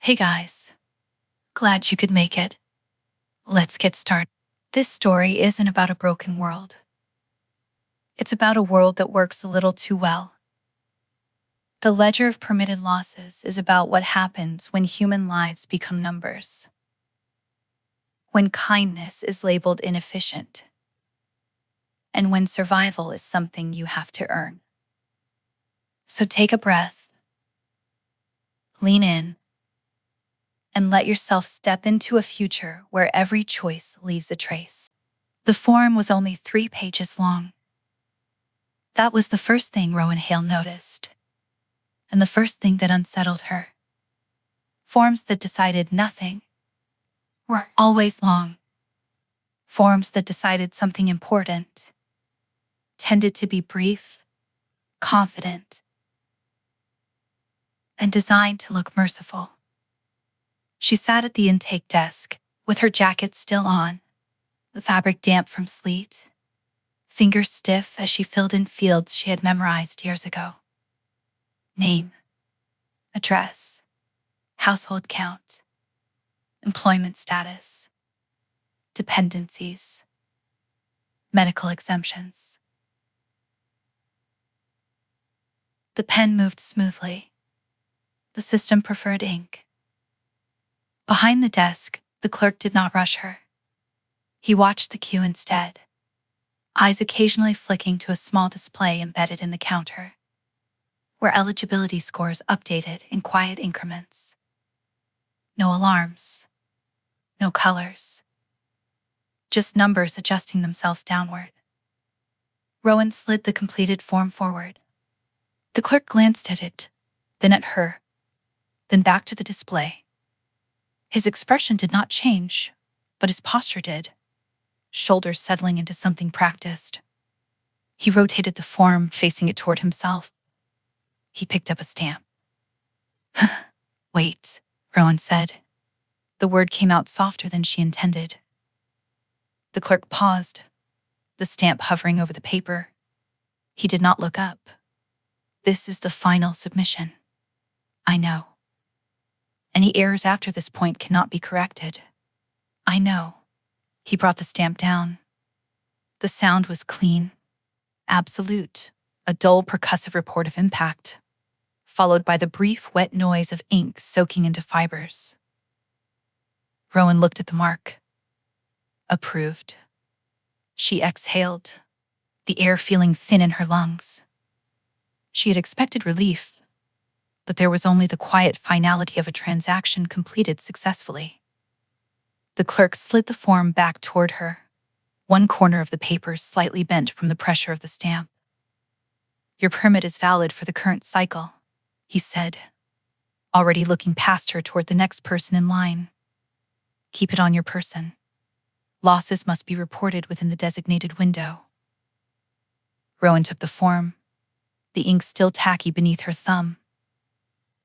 Hey guys, glad you could make it. Let's get started. This story isn't about a broken world. It's about a world that works a little too well. The ledger of permitted losses is about what happens when human lives become numbers, when kindness is labeled inefficient, and when survival is something you have to earn. So take a breath, lean in, and let yourself step into a future where every choice leaves a trace. The form was only 3 pages long. That was the first thing Rowan Hale noticed, and the first thing that unsettled her. Forms that decided nothing were always long. Forms that decided something important tended to be brief, confident, and designed to look merciful. She sat at the intake desk, with her jacket still on, the fabric damp from sleet, fingers stiff as she filled in fields she had memorized years ago. Name, address, household count, employment status, dependencies, medical exemptions. The pen moved smoothly. The system preferred ink. Behind the desk, the clerk did not rush her. He watched the queue instead, eyes occasionally flicking to a small display embedded in the counter, where eligibility scores updated in quiet increments. No alarms, no colors, just numbers adjusting themselves downward. Rowan slid the completed form forward. The clerk glanced at it, then at her, then back to the display. His expression did not change, but his posture did, shoulders settling into something practiced. He rotated the form, facing it toward himself. He picked up a stamp. Wait, Rowan said. The word came out softer than she intended. The clerk paused, the stamp hovering over the paper. He did not look up. This is the final submission. I know. Any errors after this point cannot be corrected. I know. He brought the stamp down. The sound was clean, absolute, a dull percussive report of impact, followed by the brief wet noise of ink soaking into fibers. Rowan looked at the mark. Approved. She exhaled, the air feeling thin in her lungs. She had expected relief, but there was only the quiet finality of a transaction completed successfully. The clerk slid the form back toward her, one corner of the paper slightly bent from the pressure of the stamp. Your permit is valid for the current cycle, he said, already looking past her toward the next person in line. Keep it on your person. Losses must be reported within the designated window. Rowan took the form, the ink still tacky beneath her thumb.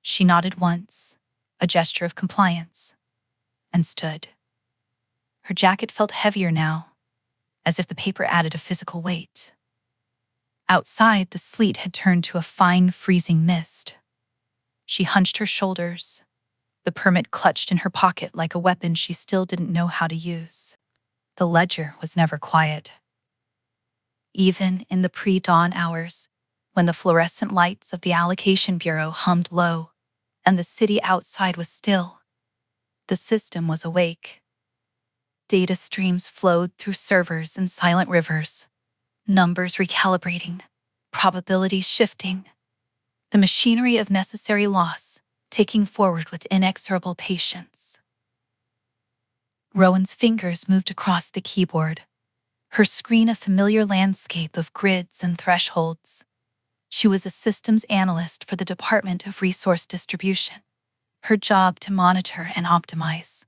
She nodded once, a gesture of compliance, and stood. Her jacket felt heavier now, as if the paper added a physical weight. Outside, the sleet had turned to a fine, freezing mist. She hunched her shoulders, the permit clutched in her pocket like a weapon she still didn't know how to use. The ledger was never quiet. Even in the pre-dawn hours, when the fluorescent lights of the allocation bureau hummed low and the city outside was still, the system was awake. Data streams flowed through servers in silent rivers, numbers recalibrating, probabilities shifting, the machinery of necessary loss taking forward with inexorable patience. Rowan's fingers moved across the keyboard, her screen a familiar landscape of grids and thresholds. She was a systems analyst for the Department of Resource Distribution, her job to monitor and optimize.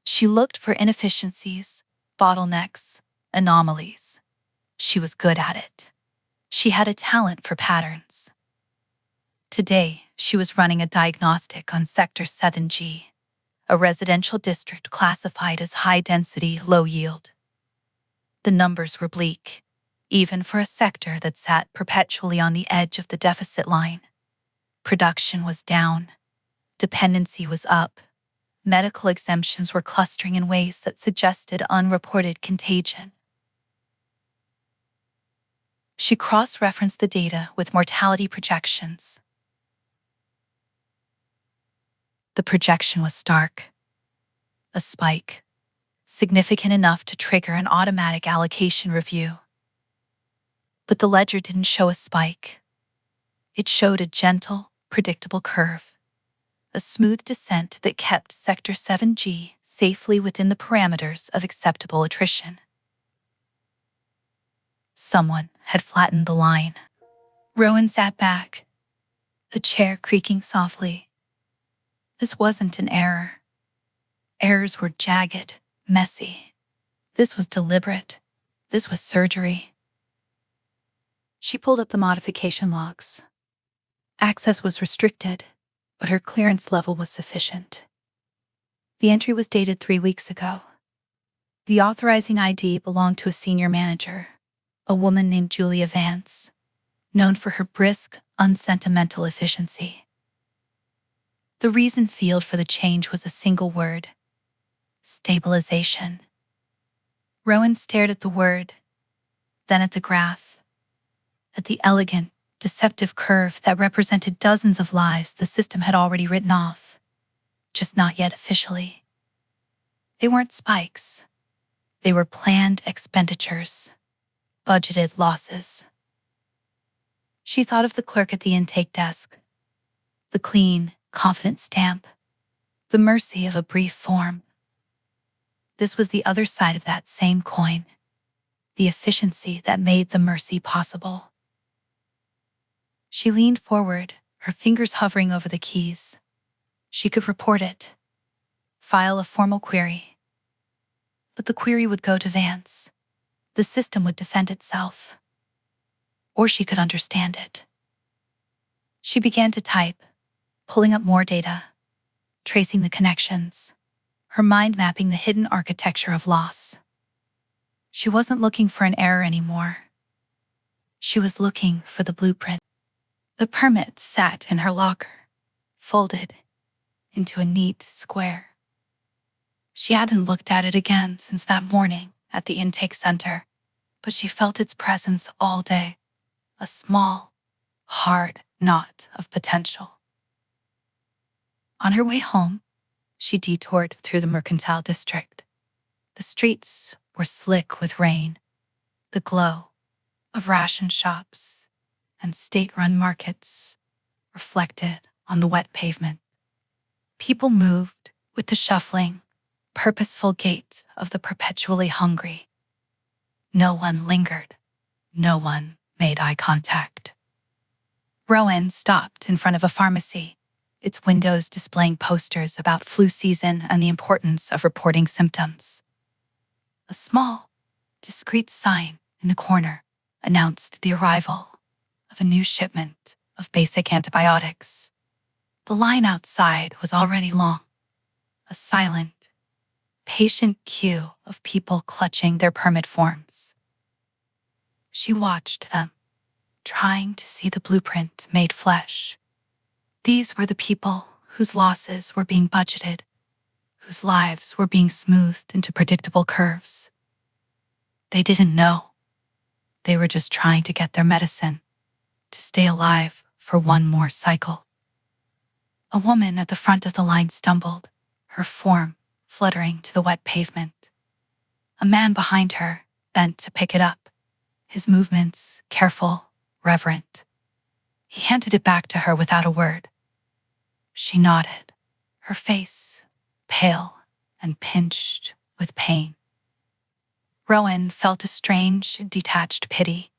She looked for inefficiencies, bottlenecks, anomalies. She was good at it. She had a talent for patterns. Today, she was running a diagnostic on Sector 7G, a residential district classified as high-density, low-yield. The numbers were bleak, even for a sector that sat perpetually on the edge of the deficit line. Production was down. Dependency was up. Medical exemptions were clustering in ways that suggested unreported contagion. She cross-referenced the data with mortality projections. The projection was stark. A spike, significant enough to trigger an automatic allocation review. But the ledger didn't show a spike. It showed a gentle, predictable curve, a smooth descent that kept Sector 7G safely within the parameters of acceptable attrition. Someone had flattened the line. Rowan sat back, the chair creaking softly. This wasn't an error. Errors were jagged, messy. This was deliberate. This was surgery. She pulled up the modification logs. Access was restricted, but her clearance level was sufficient. The entry was dated 3 weeks ago. The authorizing ID belonged to a senior manager, a woman named Julia Vance, known for her brisk, unsentimental efficiency. The reason field for the change was a single word: stabilization. Rowan stared at the word, then at the graph, at the elegant, deceptive curve that represented dozens of lives the system had already written off, just not yet officially. They weren't spikes. They were planned expenditures, budgeted losses. She thought of the clerk at the intake desk, the clean, confident stamp, the mercy of a brief form. This was the other side of that same coin, the efficiency that made the mercy possible. She leaned forward, her fingers hovering over the keys. She could report it, file a formal query. But the query would go to Vance. The system would defend itself. Or she could understand it. She began to type, pulling up more data, tracing the connections, her mind mapping the hidden architecture of loss. She wasn't looking for an error anymore. She was looking for the blueprint. The permit sat in her locker, folded into a neat square. She hadn't looked at it again since that morning at the intake center, but she felt its presence all day, a small, hard knot of potential. On her way home, she detoured through the mercantile district. The streets were slick with rain, the glow of ration shops and state-run markets reflected on the wet pavement. People moved with the shuffling, purposeful gait of the perpetually hungry. No one lingered. No one made eye contact. Rowan stopped in front of a pharmacy, its windows displaying posters about flu season and the importance of reporting symptoms. A small, discreet sign in the corner announced the arrival of a new shipment of basic antibiotics. The line outside was already long, a silent, patient queue of people clutching their permit forms. She watched them, trying to see the blueprint made flesh. These were the people whose losses were being budgeted, whose lives were being smoothed into predictable curves. They didn't know. They were just trying to get their medicine, to stay alive for one more cycle. A woman at the front of the line stumbled, her form fluttering to the wet pavement. A man behind her bent to pick it up, his movements careful, reverent. He handed it back to her without a word. She nodded, her face pale and pinched with pain. Rowan felt a strange, detached pity.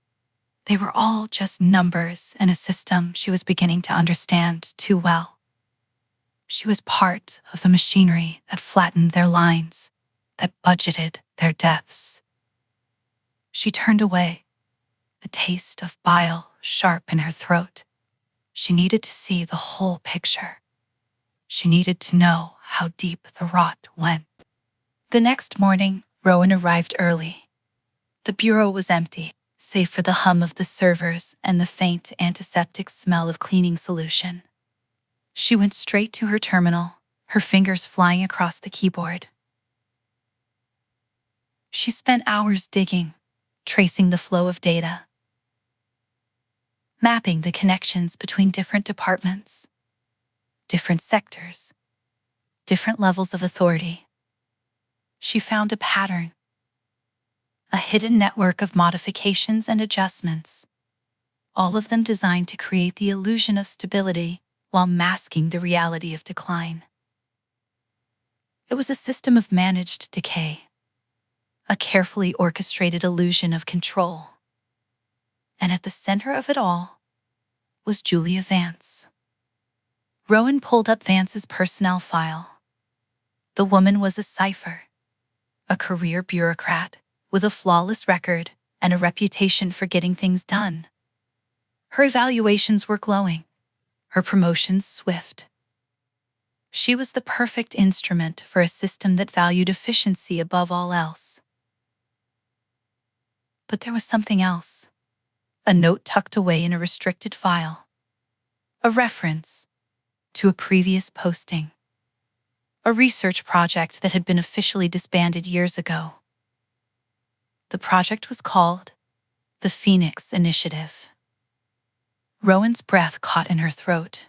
They were all just numbers in a system she was beginning to understand too well. She was part of the machinery that flattened their lines, that budgeted their deaths. She turned away, the taste of bile sharp in her throat. She needed to see the whole picture. She needed to know how deep the rot went. The next morning, Rowan arrived early. The bureau was empty, save for the hum of the servers and the faint antiseptic smell of cleaning solution. She went straight to her terminal, her fingers flying across the keyboard. She spent hours digging, tracing the flow of data, mapping the connections between different departments, different sectors, different levels of authority. She found a pattern, a hidden network of modifications and adjustments, all of them designed to create the illusion of stability while masking the reality of decline. It was a system of managed decay, a carefully orchestrated illusion of control. And at the center of it all was Julia Vance. Rowan pulled up Vance's personnel file. The woman was a cipher, a career bureaucrat with a flawless record and a reputation for getting things done. Her evaluations were glowing, her promotions swift. She was the perfect instrument for a system that valued efficiency above all else. But there was something else. A note tucked away in a restricted file. A reference to a previous posting. A research project that had been officially disbanded years ago. The project was called the Phoenix Initiative. Rowan's breath caught in her throat.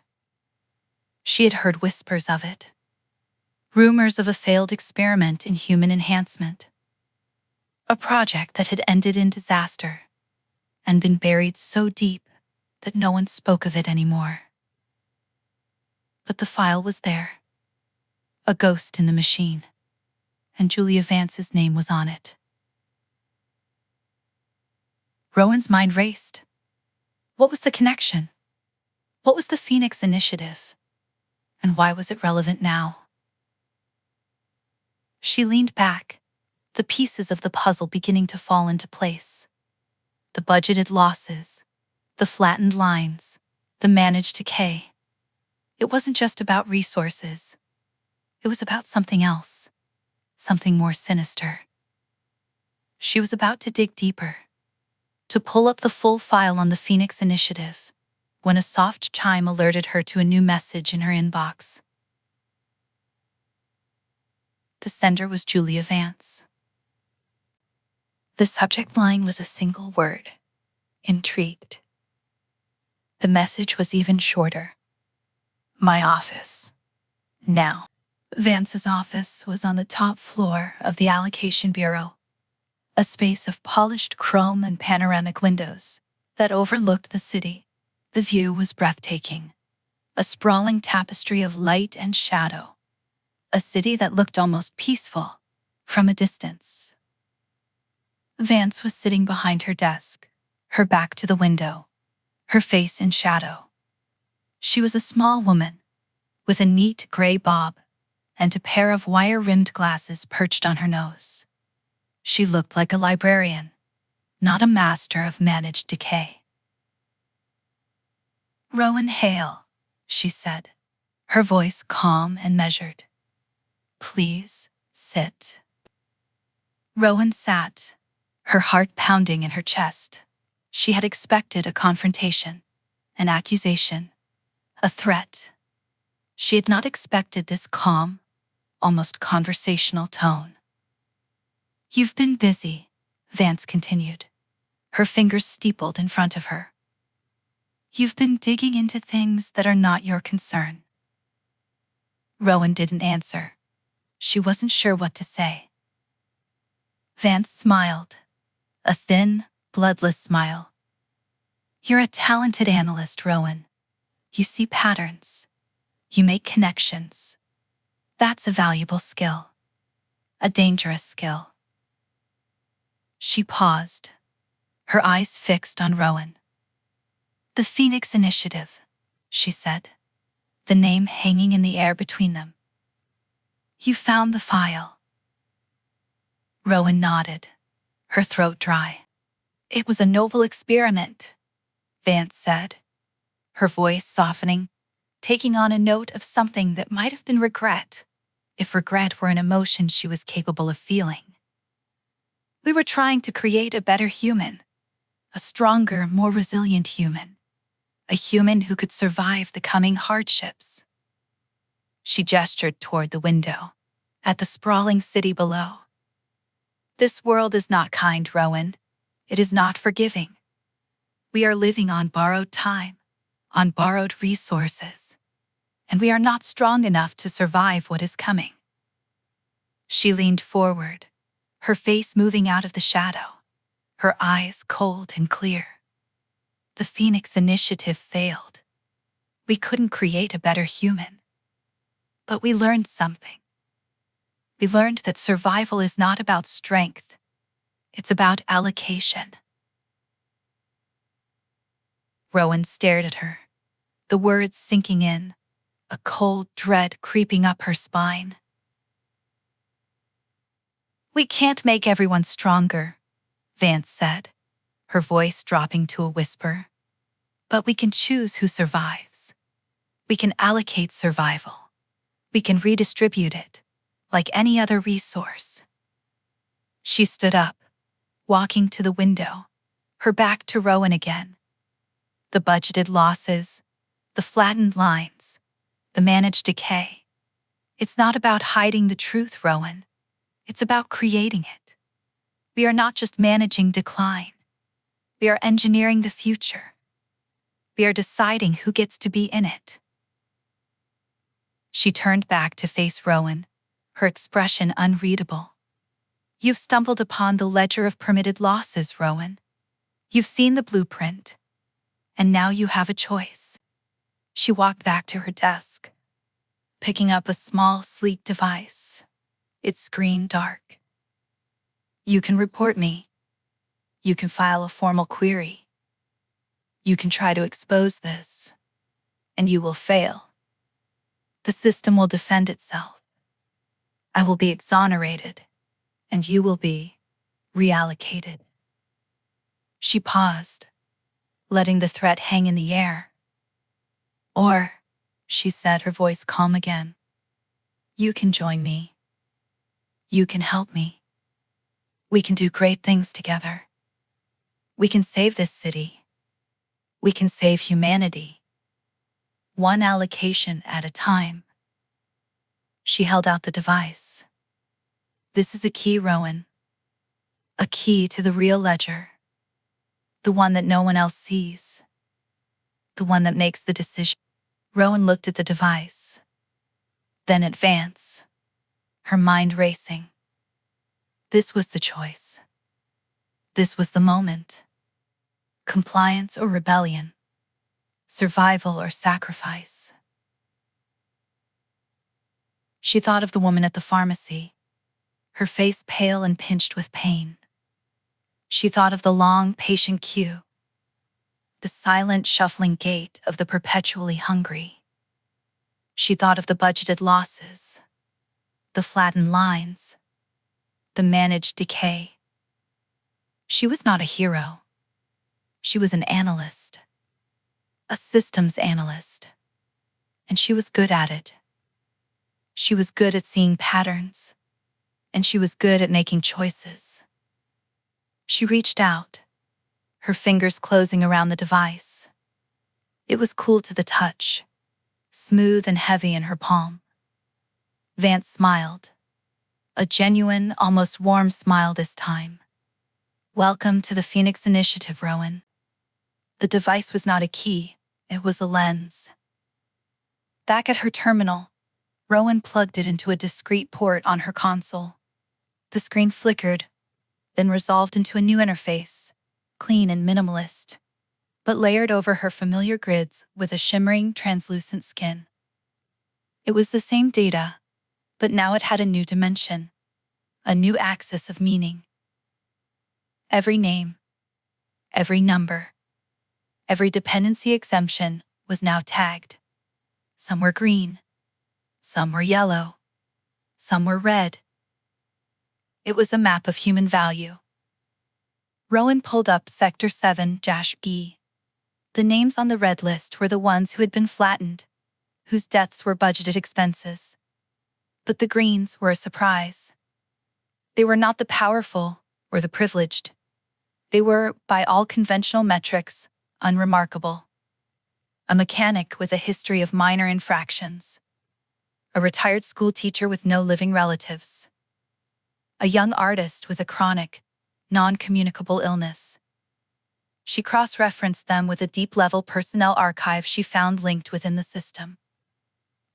She had heard whispers of it. Rumors of a failed experiment in human enhancement. A project that had ended in disaster and been buried so deep that no one spoke of it anymore. But the file was there. A ghost in the machine. And Julia Vance's name was on it. Rowan's mind raced. What was the connection? What was the Phoenix Initiative? And why was it relevant now? She leaned back, the pieces of the puzzle beginning to fall into place. The budgeted losses, the flattened lines, the managed decay. It wasn't just about resources. It was about something else, something more sinister. She was about to dig deeper, to pull up the full file on the Phoenix Initiative, when a soft chime alerted her to a new message in her inbox. The sender was Julia Vance. The subject line was a single word: intrigued. The message was even shorter. My office. Now. Vance's office was on the top floor of the Allocation Bureau, a space of polished chrome and panoramic windows that overlooked the city. The view was breathtaking, a sprawling tapestry of light and shadow, a city that looked almost peaceful from a distance. Vance was sitting behind her desk, her back to the window, her face in shadow. She was a small woman, with a neat gray bob and a pair of wire-rimmed glasses perched on her nose. She looked like a librarian, not a master of managed decay. Rowan Hale, she said, her voice calm and measured. Please, sit. Rowan sat, her heart pounding in her chest. She had expected a confrontation, an accusation, a threat. She had not expected this calm, almost conversational tone. You've been busy, Vance continued, her fingers steepled in front of her. You've been digging into things that are not your concern. Rowan didn't answer. She wasn't sure what to say. Vance smiled, a thin, bloodless smile. You're a talented analyst, Rowan. You see patterns. You make connections. That's a valuable skill. A dangerous skill. She paused, her eyes fixed on Rowan. The Phoenix Initiative, she said, the name hanging in the air between them. You found the file. Rowan nodded, her throat dry. It was a noble experiment, Vance said, her voice softening, taking on a note of something that might have been regret, if regret were an emotion she was capable of feeling. We were trying to create a better human, a stronger, more resilient human, a human who could survive the coming hardships. She gestured toward the window, at the sprawling city below. This world is not kind, Rowan. It is not forgiving. We are living on borrowed time, on borrowed resources, and we are not strong enough to survive what is coming. She leaned forward, her face moving out of the shadow, her eyes cold and clear. The Phoenix Initiative failed. We couldn't create a better human. But we learned something. We learned that survival is not about strength. It's about allocation. Rowan stared at her, the words sinking in, a cold dread creeping up her spine. We can't make everyone stronger, Vance said, her voice dropping to a whisper. But we can choose who survives. We can allocate survival. We can redistribute it, like any other resource. She stood up, walking to the window, her back to Rowan again. The budgeted losses, the flattened lines, the managed decay. It's not about hiding the truth, Rowan. It's about creating it. We are not just managing decline. We are engineering the future. We are deciding who gets to be in it. She turned back to face Rowan, her expression unreadable. You've stumbled upon the ledger of permitted losses, Rowan. You've seen the blueprint. And now you have a choice. She walked back to her desk, picking up a small, sleek device, its screen dark. You can report me. You can file a formal query. You can try to expose this, and you will fail. The system will defend itself. I will be exonerated, and you will be reallocated. She paused, letting the threat hang in the air. Or, she said, her voice calm again, you can join me. You can help me. We can do great things together. We can save this city. We can save humanity. One allocation at a time. She held out the device. This is a key, Rowan. A key to the real ledger. The one that no one else sees. The one that makes the decision. Rowan looked at the device. Then at Vance, her mind racing. This was the choice. This was the moment. Compliance or rebellion. Survival or sacrifice. She thought of the woman at the pharmacy, her face pale and pinched with pain. She thought of the long, patient queue, the silent, shuffling gait of the perpetually hungry. She thought of the budgeted losses, the flattened lines, the managed decay. She was not a hero. She was an analyst, a systems analyst, and she was good at it. She was good at seeing patterns, and she was good at making choices. She reached out, her fingers closing around the device. It was cool to the touch, smooth and heavy in her palm. Vance smiled, a genuine, almost warm smile this time. Welcome to the Phoenix Initiative, Rowan. The device was not a key, it was a lens. Back at her terminal, Rowan plugged it into a discrete port on her console. The screen flickered, then resolved into a new interface, clean and minimalist, but layered over her familiar grids with a shimmering, translucent skin. It was the same data, but now it had a new dimension, a new axis of meaning. Every name, every number, every dependency exemption was now tagged. Some were green, some were yellow, some were red. It was a map of human value. Rowan pulled up Sector 7-B. The names on the red list were the ones who had been flattened, whose deaths were budgeted expenses. But the greens were a surprise. They were not the powerful or the privileged. They were, by all conventional metrics, unremarkable. A mechanic with a history of minor infractions. a retired school teacher with no living relatives, a young artist with a chronic, non-communicable illness. She cross-referenced them with a deep-level personnel archive she found linked within the system.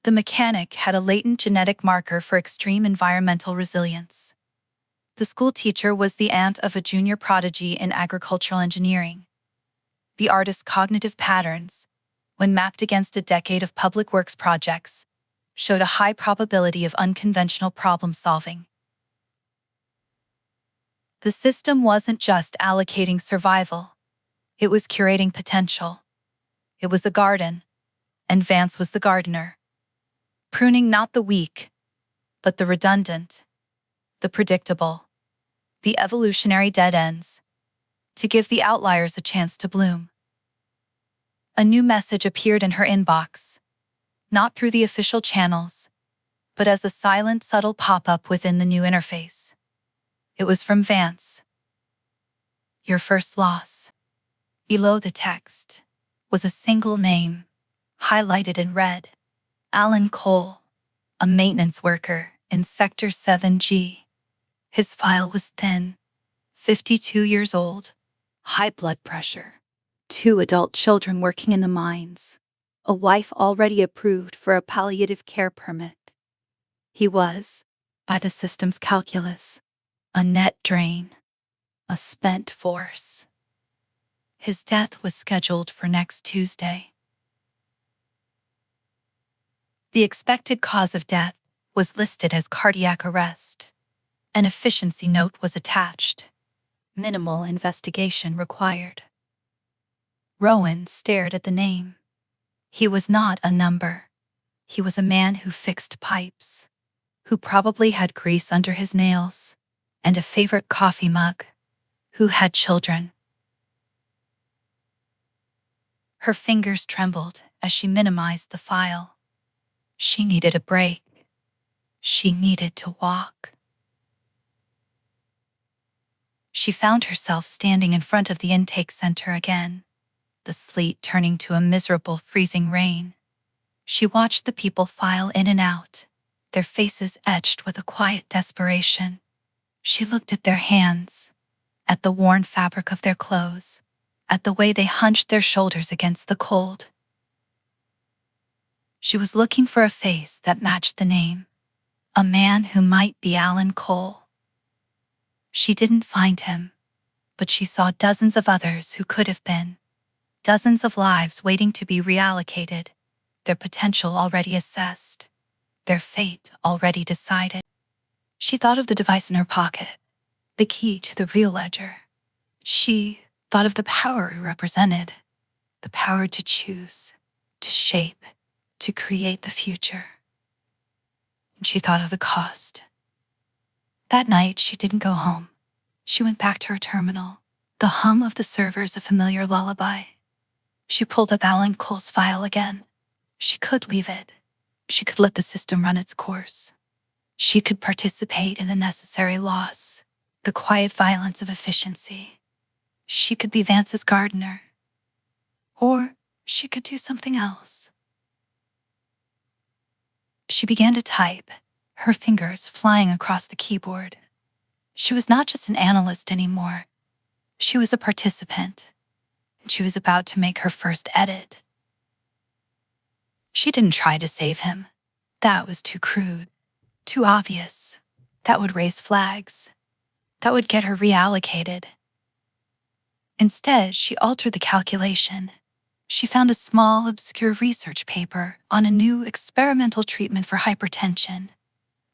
The mechanic had a latent genetic marker for extreme environmental resilience. The school teacher was the aunt of a junior prodigy in agricultural engineering. The artist's cognitive patterns, when mapped against a decade of public works projects, showed a high probability of unconventional problem-solving. The system wasn't just allocating survival. It was curating potential. It was a garden, and Vance was the gardener. Pruning not the weak, but the redundant, the predictable, the evolutionary dead ends, to give the outliers a chance to bloom. A new message appeared in her inbox, not through the official channels, but as a silent, subtle pop-up within the new interface. It was from Vance. Your first loss. Below the text was a single name, highlighted in red. Alan Cole, a maintenance worker in Sector 7G. His file was thin, 52 years old, high blood pressure, 2 adult children working in the mines, a wife already approved for a palliative care permit. He was, by the system's calculus, a net drain, a spent force. His death was scheduled for next Tuesday. The expected cause of death was listed as cardiac arrest. An efficiency note was attached. Minimal investigation required. Rowan stared at the name. He was not a number. He was a man who fixed pipes, who probably had grease under his nails, and a favorite coffee mug, who had children. Her fingers trembled as she minimized the file. She needed a break. She needed to walk. She found herself standing in front of the intake center again, the sleet turning to a miserable, freezing rain. She watched the people file in and out, their faces etched with a quiet desperation. She looked at their hands, at the worn fabric of their clothes, at the way they hunched their shoulders against the cold. She was looking for a face that matched the name, a man who might be Alan Cole. She didn't find him, but she saw dozens of others who could have been, dozens of lives waiting to be reallocated, their potential already assessed, their fate already decided. She thought of the device in her pocket, the key to the real ledger. She thought of the power it represented, the power to choose, to shape, to create the future. And she thought of the cost. That night, she didn't go home. She went back to her terminal, the hum of the servers a familiar lullaby. She pulled up Alan Cole's file again. She could leave it. She could let the system run its course. She could participate in the necessary loss, the quiet violence of efficiency. She could be Vance's gardener. Or she could do something else. She began to type, her fingers flying across the keyboard. She was not just an analyst anymore. She was a participant, and she was about to make her first edit. She didn't try to save him. That was too crude, too obvious. That would raise flags. That would get her reallocated. Instead, she altered the calculation. She found a small, obscure research paper on a new experimental treatment for hypertension.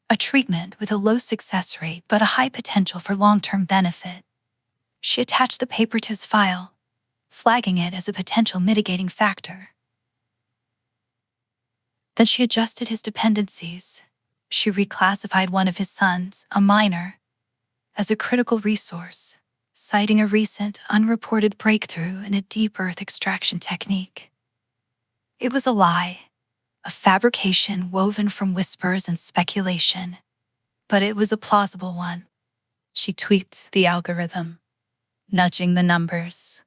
A treatment with a low success rate but a high potential for long-term benefit. She attached the paper to his file, flagging it as a potential mitigating factor. Then she adjusted his dependencies. She reclassified one of his sons, a minor, as a critical resource, citing a recent, unreported breakthrough in a deep earth extraction technique. It was a lie, a fabrication woven from whispers and speculation, but it was a plausible one. She tweaked the algorithm, nudging the numbers,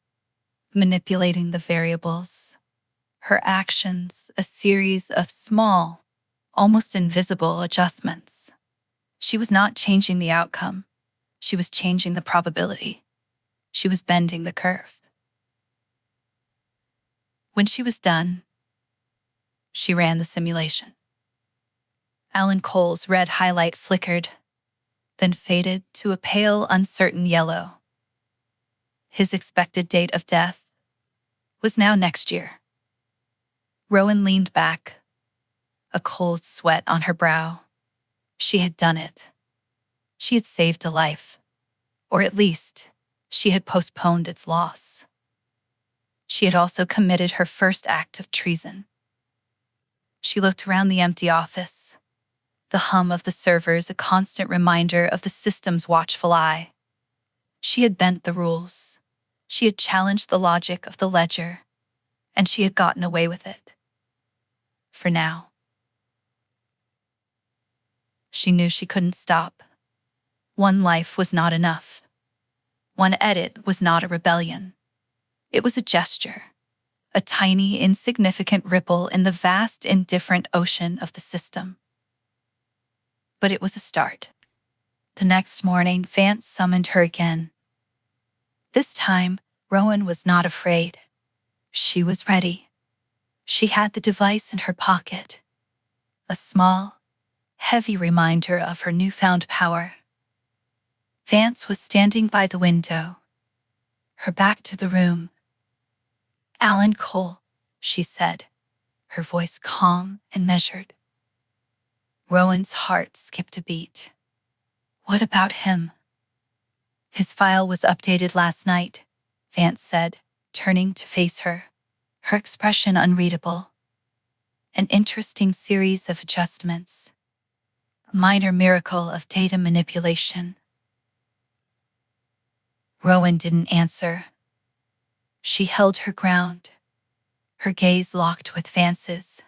manipulating the variables. Her actions, a series of small, almost invisible adjustments. She was not changing the outcome. She was changing the probability. She was bending the curve. When she was done, she ran the simulation. Alan Cole's red highlight flickered, then faded to a pale, uncertain yellow. His expected date of death was now next year. Rowan leaned back, a cold sweat on her brow. She had done it. She had saved a life, or at least, she had postponed its loss. She had also committed her first act of treason. She looked around the empty office, the hum of the servers a constant reminder of the system's watchful eye. She had bent the rules. She had challenged the logic of the ledger, and she had gotten away with it. For now. She knew she couldn't stop. One life was not enough. One edit was not a rebellion. It was a gesture, a tiny, insignificant ripple in the vast, indifferent ocean of the system. But it was a start. The next morning, Vance summoned her again. This time, Rowan was not afraid. She was ready. She had the device in her pocket, a small, heavy reminder of her newfound power. Vance was standing by the window, her back to the room. "Alan Cole," she said, her voice calm and measured. Rowan's heart skipped a beat. What about him? His file was updated last night, Vance said, turning to face her, her expression unreadable. An interesting series of adjustments. A minor miracle of data manipulation. Rowan didn't answer. She held her ground, her gaze locked with Vance's.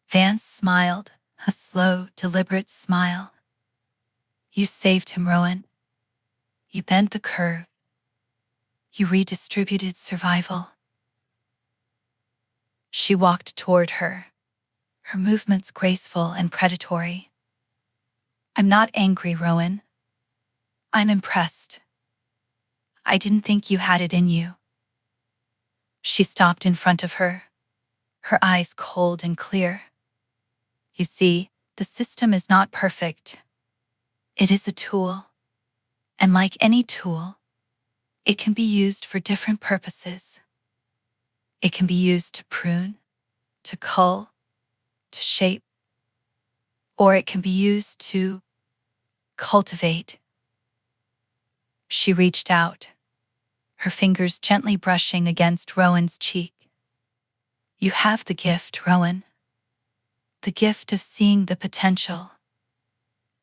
Vance smiled, a slow, deliberate smile. You saved him, Rowan. You bent the curve. You redistributed survival. She walked toward her, her movements graceful and predatory. I'm not angry, Rowan. I'm impressed. I didn't think you had it in you. She stopped in front of her, her eyes cold and clear. You see, the system is not perfect. It is a tool. And like any tool, it can be used for different purposes. It can be used to prune, to cull, to shape, or it can be used to cultivate. She reached out, her fingers gently brushing against Rowan's cheek. You have the gift, Rowan. The gift of seeing the potential,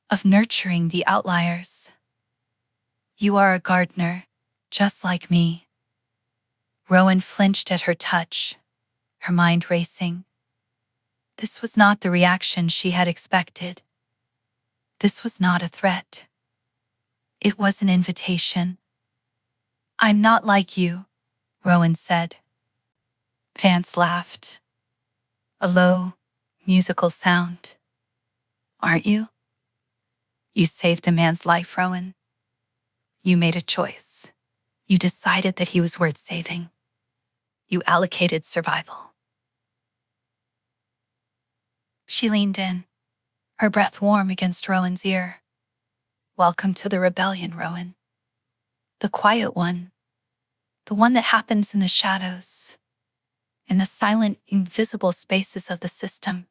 of nurturing the outliers. You are a gardener, just like me. Rowan flinched at her touch, her mind racing. This was not the reaction she had expected. This was not a threat. It was an invitation. I'm not like you, Rowan said. Vance laughed. A low, musical sound. Aren't you? You saved a man's life, Rowan. You made a choice. You decided that he was worth saving. You allocated survival. She leaned in, her breath warm against Rowan's ear. Welcome to the rebellion, Rowan. The quiet one. The one that happens in the shadows, in the silent, invisible spaces of the system.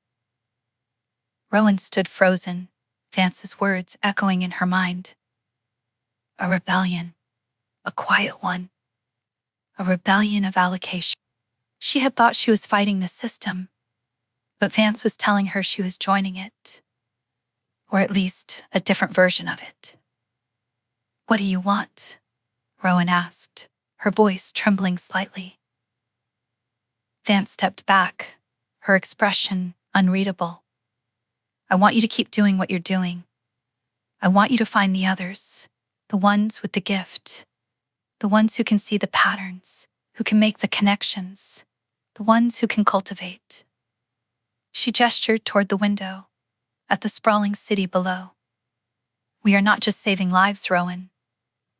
Rowan stood frozen, Vance's words echoing in her mind. A rebellion. A quiet one. A rebellion of allocation. She had thought she was fighting the system, but Vance was telling her she was joining it. Or at least a different version of it. What do you want? Rowan asked, her voice trembling slightly. Vance stepped back, her expression unreadable. I want you to keep doing what you're doing. I want you to find the others, the ones with the gift, the ones who can see the patterns, who can make the connections, the ones who can cultivate. She gestured toward the window, at the sprawling city below. We are not just saving lives, Rowan.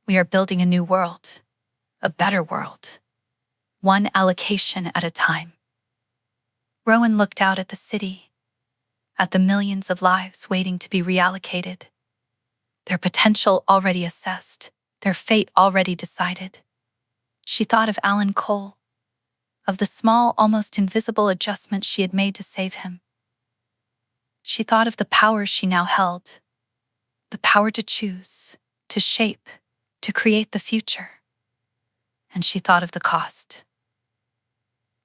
We are building a new world. A better world. One allocation at a time. Rowan looked out at the city, at the millions of lives waiting to be reallocated. Their potential already assessed, their fate already decided. She thought of Alan Cole, of the small, almost invisible adjustments she had made to save him. She thought of the power she now held, the power to choose, to shape, to create the future. And she thought of the cost.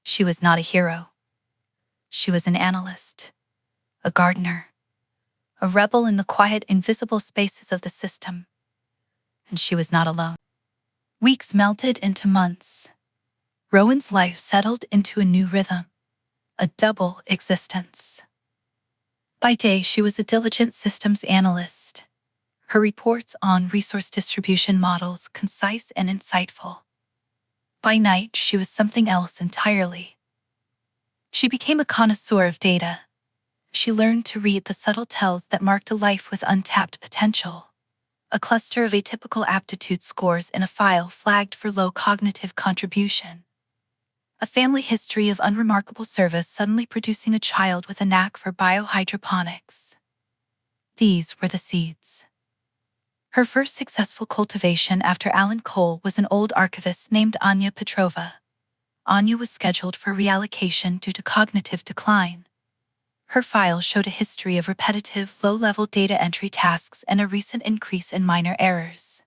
She was not a hero. She was an analyst, a gardener, a rebel in the quiet, invisible spaces of the system. And she was not alone. Weeks melted into months. Rowan's life settled into a new rhythm, a double existence. By day, she was a diligent systems analyst, her reports on resource distribution models concise and insightful. By night, she was something else entirely. She became a connoisseur of data. She learned to read the subtle tells that marked a life with untapped potential. A cluster of atypical aptitude scores in a file flagged for low cognitive contribution. A family history of unremarkable service suddenly producing a child with a knack for biohydroponics. These were the seeds. Her first successful cultivation after Alan Cole was an old archivist named Anya Petrova. Anya was scheduled for reallocation due to cognitive decline. Her file showed a history of repetitive, low-level data entry tasks and a recent increase in minor errors.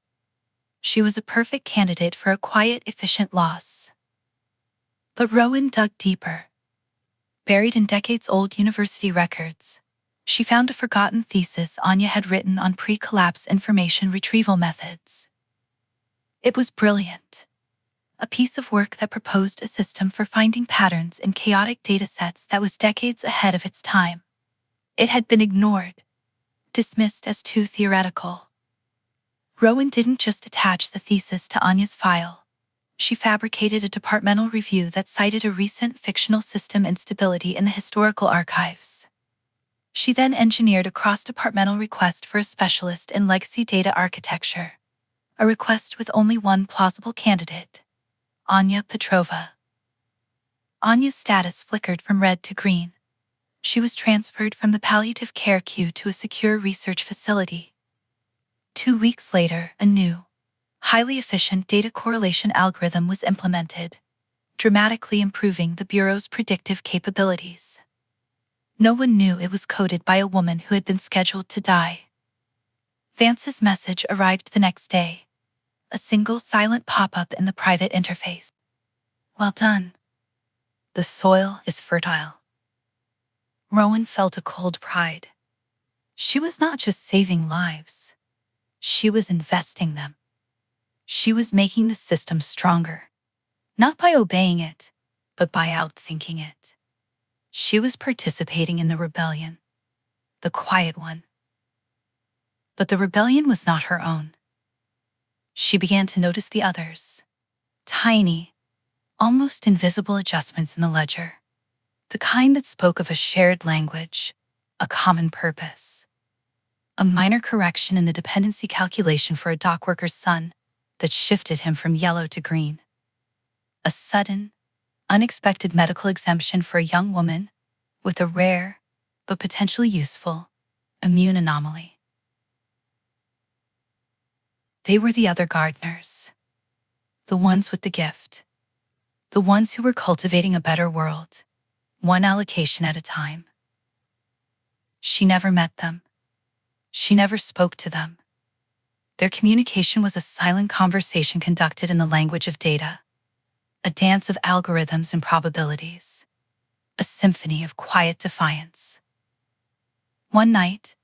She was a perfect candidate for a quiet, efficient loss. But Rowan dug deeper. Buried in decades-old university records, she found a forgotten thesis Anya had written on pre-collapse information retrieval methods. It was brilliant. A piece of work that proposed a system for finding patterns in chaotic datasets that was decades ahead of its time. It had been ignored, dismissed as too theoretical. Rowan didn't just attach the thesis to Anya's file. She fabricated a departmental review that cited a recent fictional system instability in the historical archives. She then engineered a cross-departmental request for a specialist in legacy data architecture, a request with only one plausible candidate: Anya Petrova. Anya's status flickered from red to green. She was transferred from the palliative care queue to a secure research facility. 2 weeks later, a new, highly efficient data correlation algorithm was implemented, dramatically improving the Bureau's predictive capabilities. No one knew it was coded by a woman who had been scheduled to die. Vance's message arrived the next day, a single silent pop-up in the private interface. Well done. The soil is fertile. Rowan felt a cold pride. She was not just saving lives. She was investing them. She was making the system stronger, not by obeying it, but by outthinking it. She was participating in the rebellion, the quiet one. But the rebellion was not her own. She began to notice the others. Tiny, almost invisible adjustments in the ledger. The kind that spoke of a shared language, a common purpose. A minor correction in the dependency calculation for a dockworker's son that shifted him from yellow to green. A sudden, unexpected medical exemption for a young woman with a rare, but potentially useful, immune anomaly. They were the other gardeners. The ones with the gift. The ones who were cultivating a better world, one allocation at a time. She never met them. She never spoke to them. Their communication was a silent conversation conducted in the language of data, a dance of algorithms and probabilities, a symphony of quiet defiance. One night,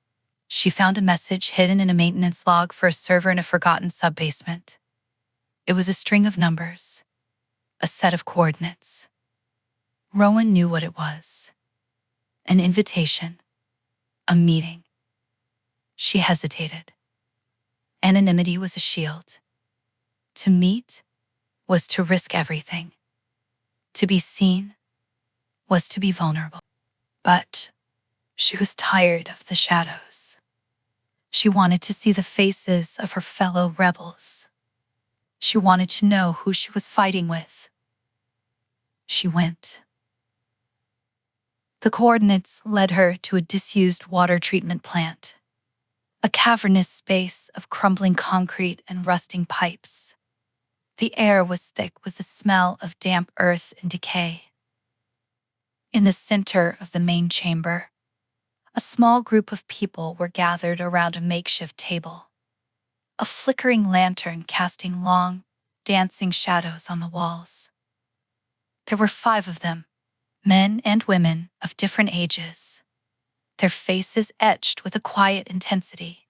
she found a message hidden in a maintenance log for a server in a forgotten sub-basement. It was a string of numbers, a set of coordinates. Rowan knew what it was. An invitation, a meeting. She hesitated. Anonymity was a shield. To meet was to risk everything. To be seen was to be vulnerable. But she was tired of the shadows. She wanted to see the faces of her fellow rebels. She wanted to know who she was fighting with. She went. The coordinates led her to a disused water treatment plant, a cavernous space of crumbling concrete and rusting pipes. The air was thick with the smell of damp earth and decay. In the center of the main chamber, a small group of people were gathered around a makeshift table, a flickering lantern casting long, dancing shadows on the walls. There were 5 of them, men and women of different ages, their faces etched with a quiet intensity.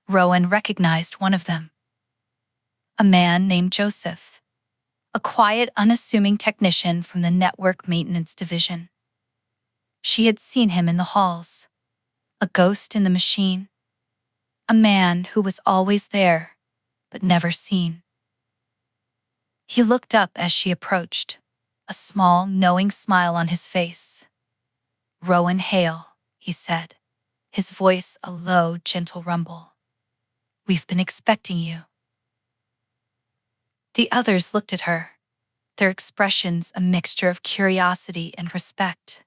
Rowan recognized one of them, a man named Joseph, a quiet, unassuming technician from the network maintenance division. She had seen him in the halls, a ghost in the machine, a man who was always there, but never seen. He looked up as she approached, a small, knowing smile on his face. "Rowan Hale," he said, his voice a low, gentle rumble. "We've been expecting you." The others looked at her, their expressions a mixture of curiosity and respect.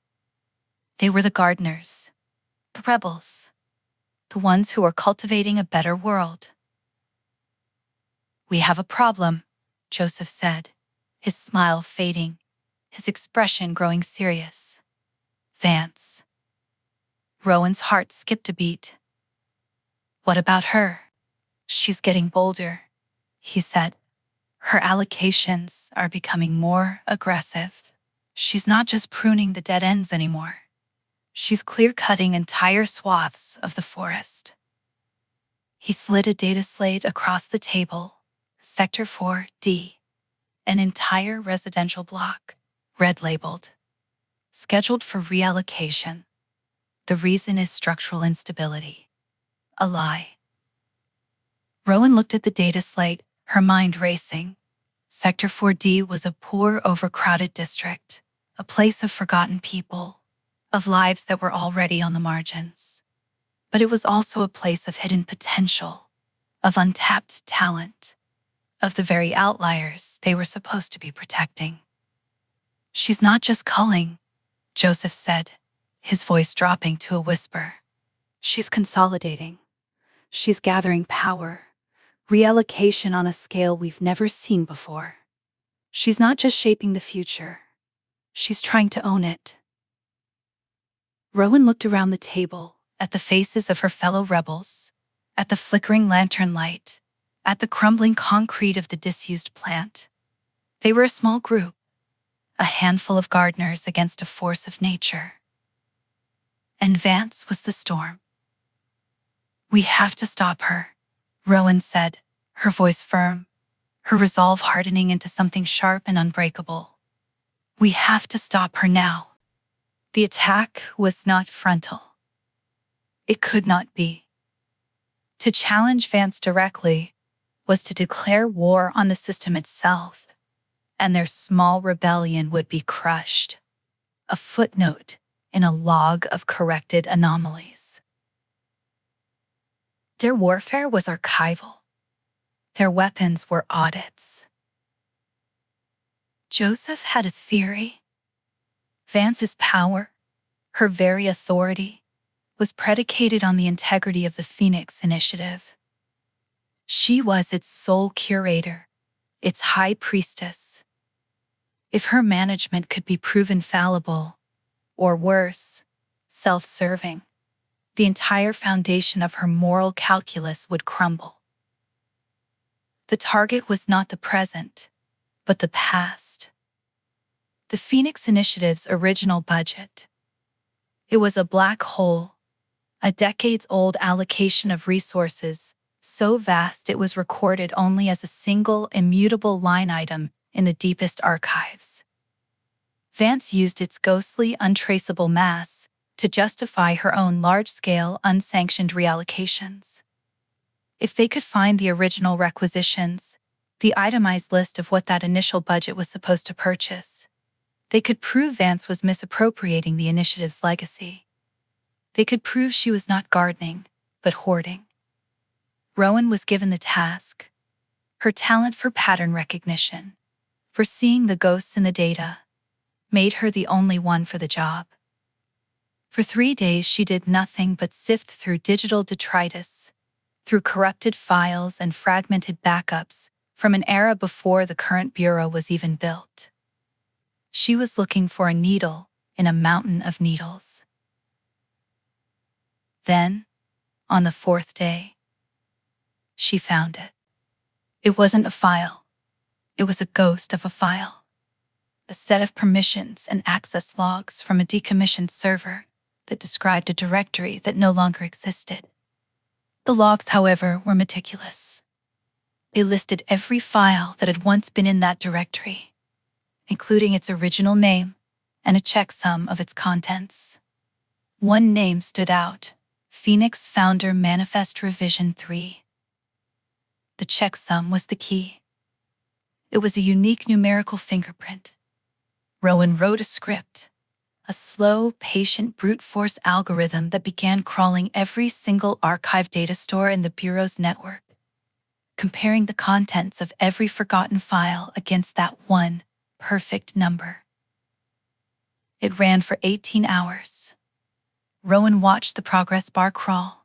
They were the gardeners, the rebels, the ones who were cultivating a better world. "We have a problem," Joseph said, his smile fading, his expression growing serious. "Vance." Rowan's heart skipped a beat. "What about her?" "She's getting bolder," he said. "Her allocations are becoming more aggressive. She's not just pruning the dead ends anymore. She's clear-cutting entire swaths of the forest." He slid a data slate across the table. Sector 4D, an entire residential block, red-labeled, scheduled for reallocation. The reason is structural instability. A lie. Rowan looked at the data slate, her mind racing. Sector 4D was a poor, overcrowded district, a place of forgotten people, of lives that were already on the margins. But it was also a place of hidden potential, of untapped talent, of the very outliers they were supposed to be protecting. "She's not just culling," Joseph said, his voice dropping to a whisper. "She's consolidating. She's gathering power, reallocation on a scale we've never seen before. She's not just shaping the future. She's trying to own it." Rowan looked around the table, at the faces of her fellow rebels, at the flickering lantern light, at the crumbling concrete of the disused plant. They were a small group, a handful of gardeners against a force of nature. And Vance was the storm. "We have to stop her," Rowan said, her voice firm, her resolve hardening into something sharp and unbreakable. "We have to stop her now." The attack was not frontal. It could not be. To challenge Vance directly was to declare war on the system itself, and their small rebellion would be crushed, a footnote in a log of corrected anomalies. Their warfare was archival. Their weapons were audits. Joseph had a theory. Vance's power, her very authority, was predicated on the integrity of the Phoenix Initiative. She was its sole curator, its high priestess. If her management could be proven fallible, or worse, self-serving, the entire foundation of her moral calculus would crumble. The target was not the present, but the past. The Phoenix Initiative's original budget. It was a black hole, a decades-old allocation of resources so vast it was recorded only as a single, immutable line item in the deepest archives. Vance used its ghostly, untraceable mass to justify her own large-scale, unsanctioned reallocations. If they could find the original requisitions, the itemized list of what that initial budget was supposed to purchase, They could prove Vance was misappropriating the initiative's legacy. They could prove she was not gardening, but hoarding. Rowan was given the task. Her talent for pattern recognition, for seeing the ghosts in the data, made her the only one for the job. For 3 days she did nothing but sift through digital detritus, through corrupted files and fragmented backups from an era before the current bureau was even built. She was looking for a needle in a mountain of needles. Then, on the 4th day, she found it. It wasn't a file. It was a ghost of a file. A set of permissions and access logs from a decommissioned server that described a directory that no longer existed. The logs, however, were meticulous. They listed every file that had once been in that directory, including its original name and a checksum of its contents. One name stood out: Phoenix Founder Manifest Revision 3. The checksum was the key. It was a unique numerical fingerprint. Rowan wrote a script, a slow, patient brute force algorithm that began crawling every single archive data store in the Bureau's network, comparing the contents of every forgotten file against that one perfect number. It ran for 18 hours. Rowan watched the progress bar crawl,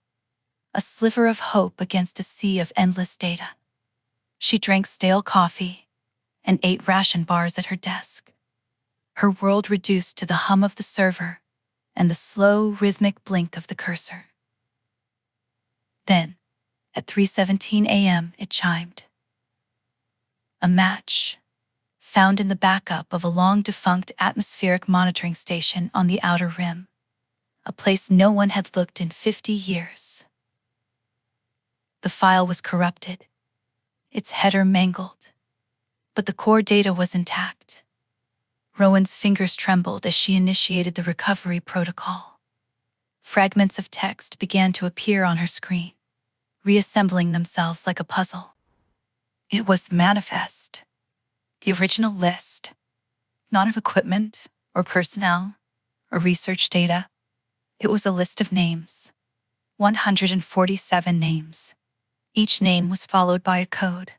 a sliver of hope against a sea of endless data. She drank stale coffee and ate ration bars at her desk. Her world reduced to the hum of the server and the slow, rhythmic blink of the cursor. Then, at 3:17 a.m., it chimed. A match, found in the backup of a long-defunct atmospheric monitoring station on the Outer Rim, a place no one had looked in 50 years. The file was corrupted, its header mangled, but the core data was intact. Rowan's fingers trembled as she initiated the recovery protocol. Fragments of text began to appear on her screen, reassembling themselves like a puzzle. It was the manifest, the original list, not of equipment or personnel or research data. It was a list of names, 147 names. Each name was followed by a code: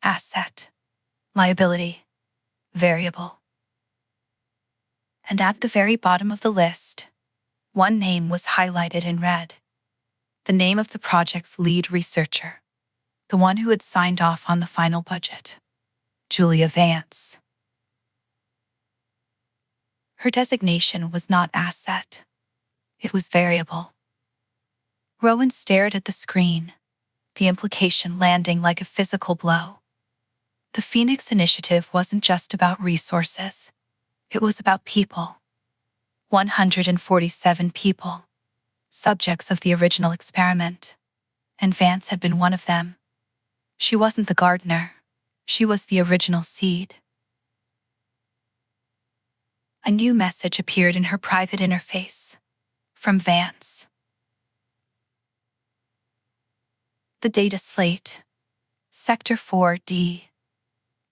asset, liability, variable. And at the very bottom of the list, one name was highlighted in red: the name of the project's lead researcher, the one who had signed off on the final budget, Julia Vance. Her designation was not asset. It was variable. Rowan stared at the screen, the implication landing like a physical blow. The Phoenix Initiative wasn't just about resources. It was about people. 147 people, subjects of the original experiment. And Vance had been one of them. She wasn't the gardener. She was the original seed. A new message appeared in her private interface. From Vance. The data slate. Sector 4D.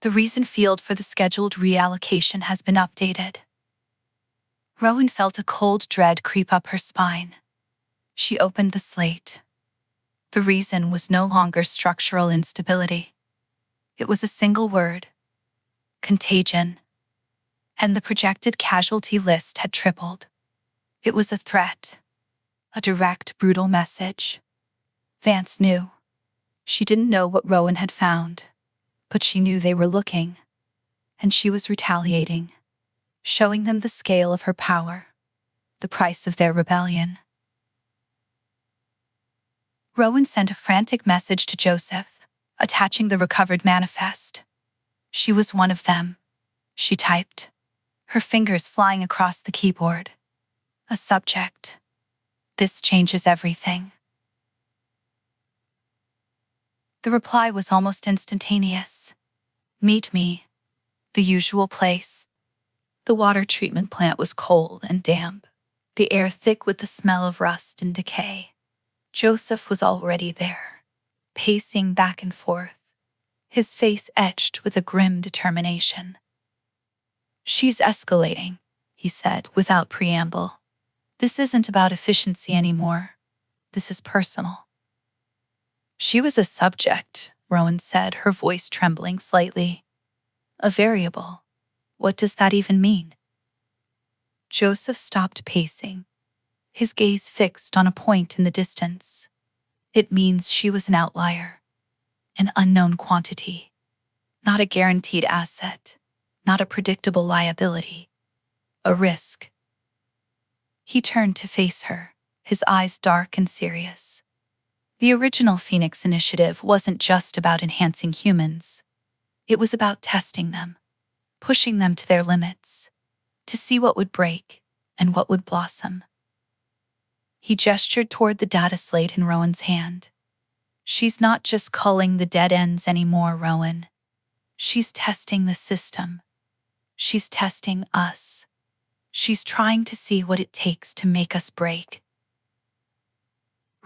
The reason field for the scheduled reallocation has been updated. Rowan felt a cold dread creep up her spine. She opened the slate. The reason was no longer structural instability. It was a single word: contagion. And the projected casualty list had tripled. It was a threat. A direct, brutal message. Vance knew. She didn't know what Rowan had found, but she knew they were looking. And she was retaliating, showing them the scale of her power, the price of their rebellion. Rowan sent a frantic message to Joseph, attaching the recovered manifest. She was one of them. She typed, her fingers flying across the keyboard. A subject. This changes everything. The reply was almost instantaneous. Meet me. The usual place. The water treatment plant was cold and damp, the air thick with the smell of rust and decay. Joseph was already there, pacing back and forth, his face etched with a grim determination. She's escalating, he said without preamble. This isn't about efficiency anymore. This is personal. She was a subject, Rowan said, her voice trembling slightly. A variable. What does that even mean? Joseph stopped pacing, his gaze fixed on a point in the distance. It means she was an outlier, an unknown quantity, not a guaranteed asset, not a predictable liability, a risk. He turned to face her, his eyes dark and serious. The original Phoenix Initiative wasn't just about enhancing humans. It was about testing them, pushing them to their limits, to see what would break and what would blossom. He gestured toward the data slate in Rowan's hand. She's not just culling the dead ends anymore, Rowan. She's testing the system. She's testing us. She's trying to see what it takes to make us break.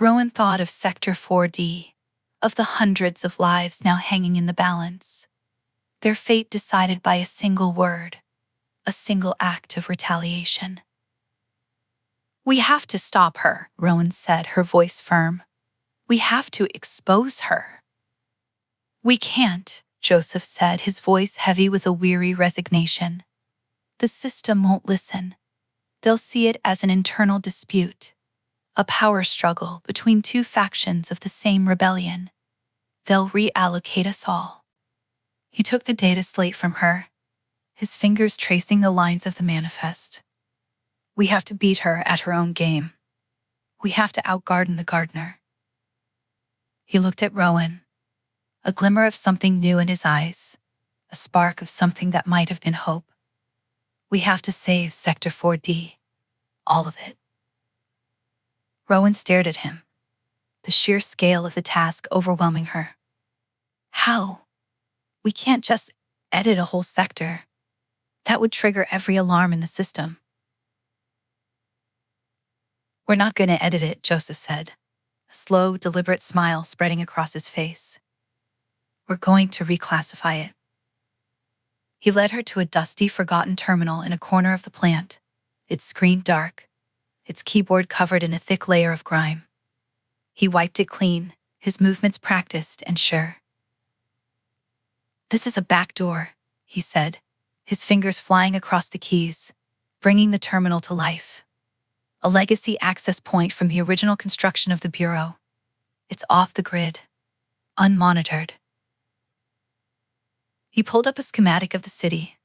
Rowan thought of Sector 4D, of the hundreds of lives now hanging in the balance, their fate decided by a single word, a single act of retaliation. We have to stop her, Rowan said, her voice firm. We have to expose her. We can't, Joseph said, his voice heavy with a weary resignation. The system won't listen. They'll see it as an internal dispute, a power struggle between two factions of the same rebellion. They'll reallocate us all. He took the data slate from her, his fingers tracing the lines of the manifest. We have to beat her at her own game. We have to outgarden the gardener. He looked at Rowan, a glimmer of something new in his eyes, a spark of something that might have been hope. We have to save Sector 4D, all of it. Rowan stared at him, the sheer scale of the task overwhelming her. How? We can't just edit a whole sector. That would trigger every alarm in the system. We're not going to edit it, Joseph said, a slow, deliberate smile spreading across his face. We're going to reclassify it. He led her to a dusty, forgotten terminal in a corner of the plant, its screen dark, its keyboard covered in a thick layer of grime. He wiped it clean, his movements practiced and sure. This is a back door, he said, his fingers flying across the keys, bringing the terminal to life. A legacy access point from the original construction of the Bureau. It's off the grid, unmonitored. He pulled up a schematic of the city,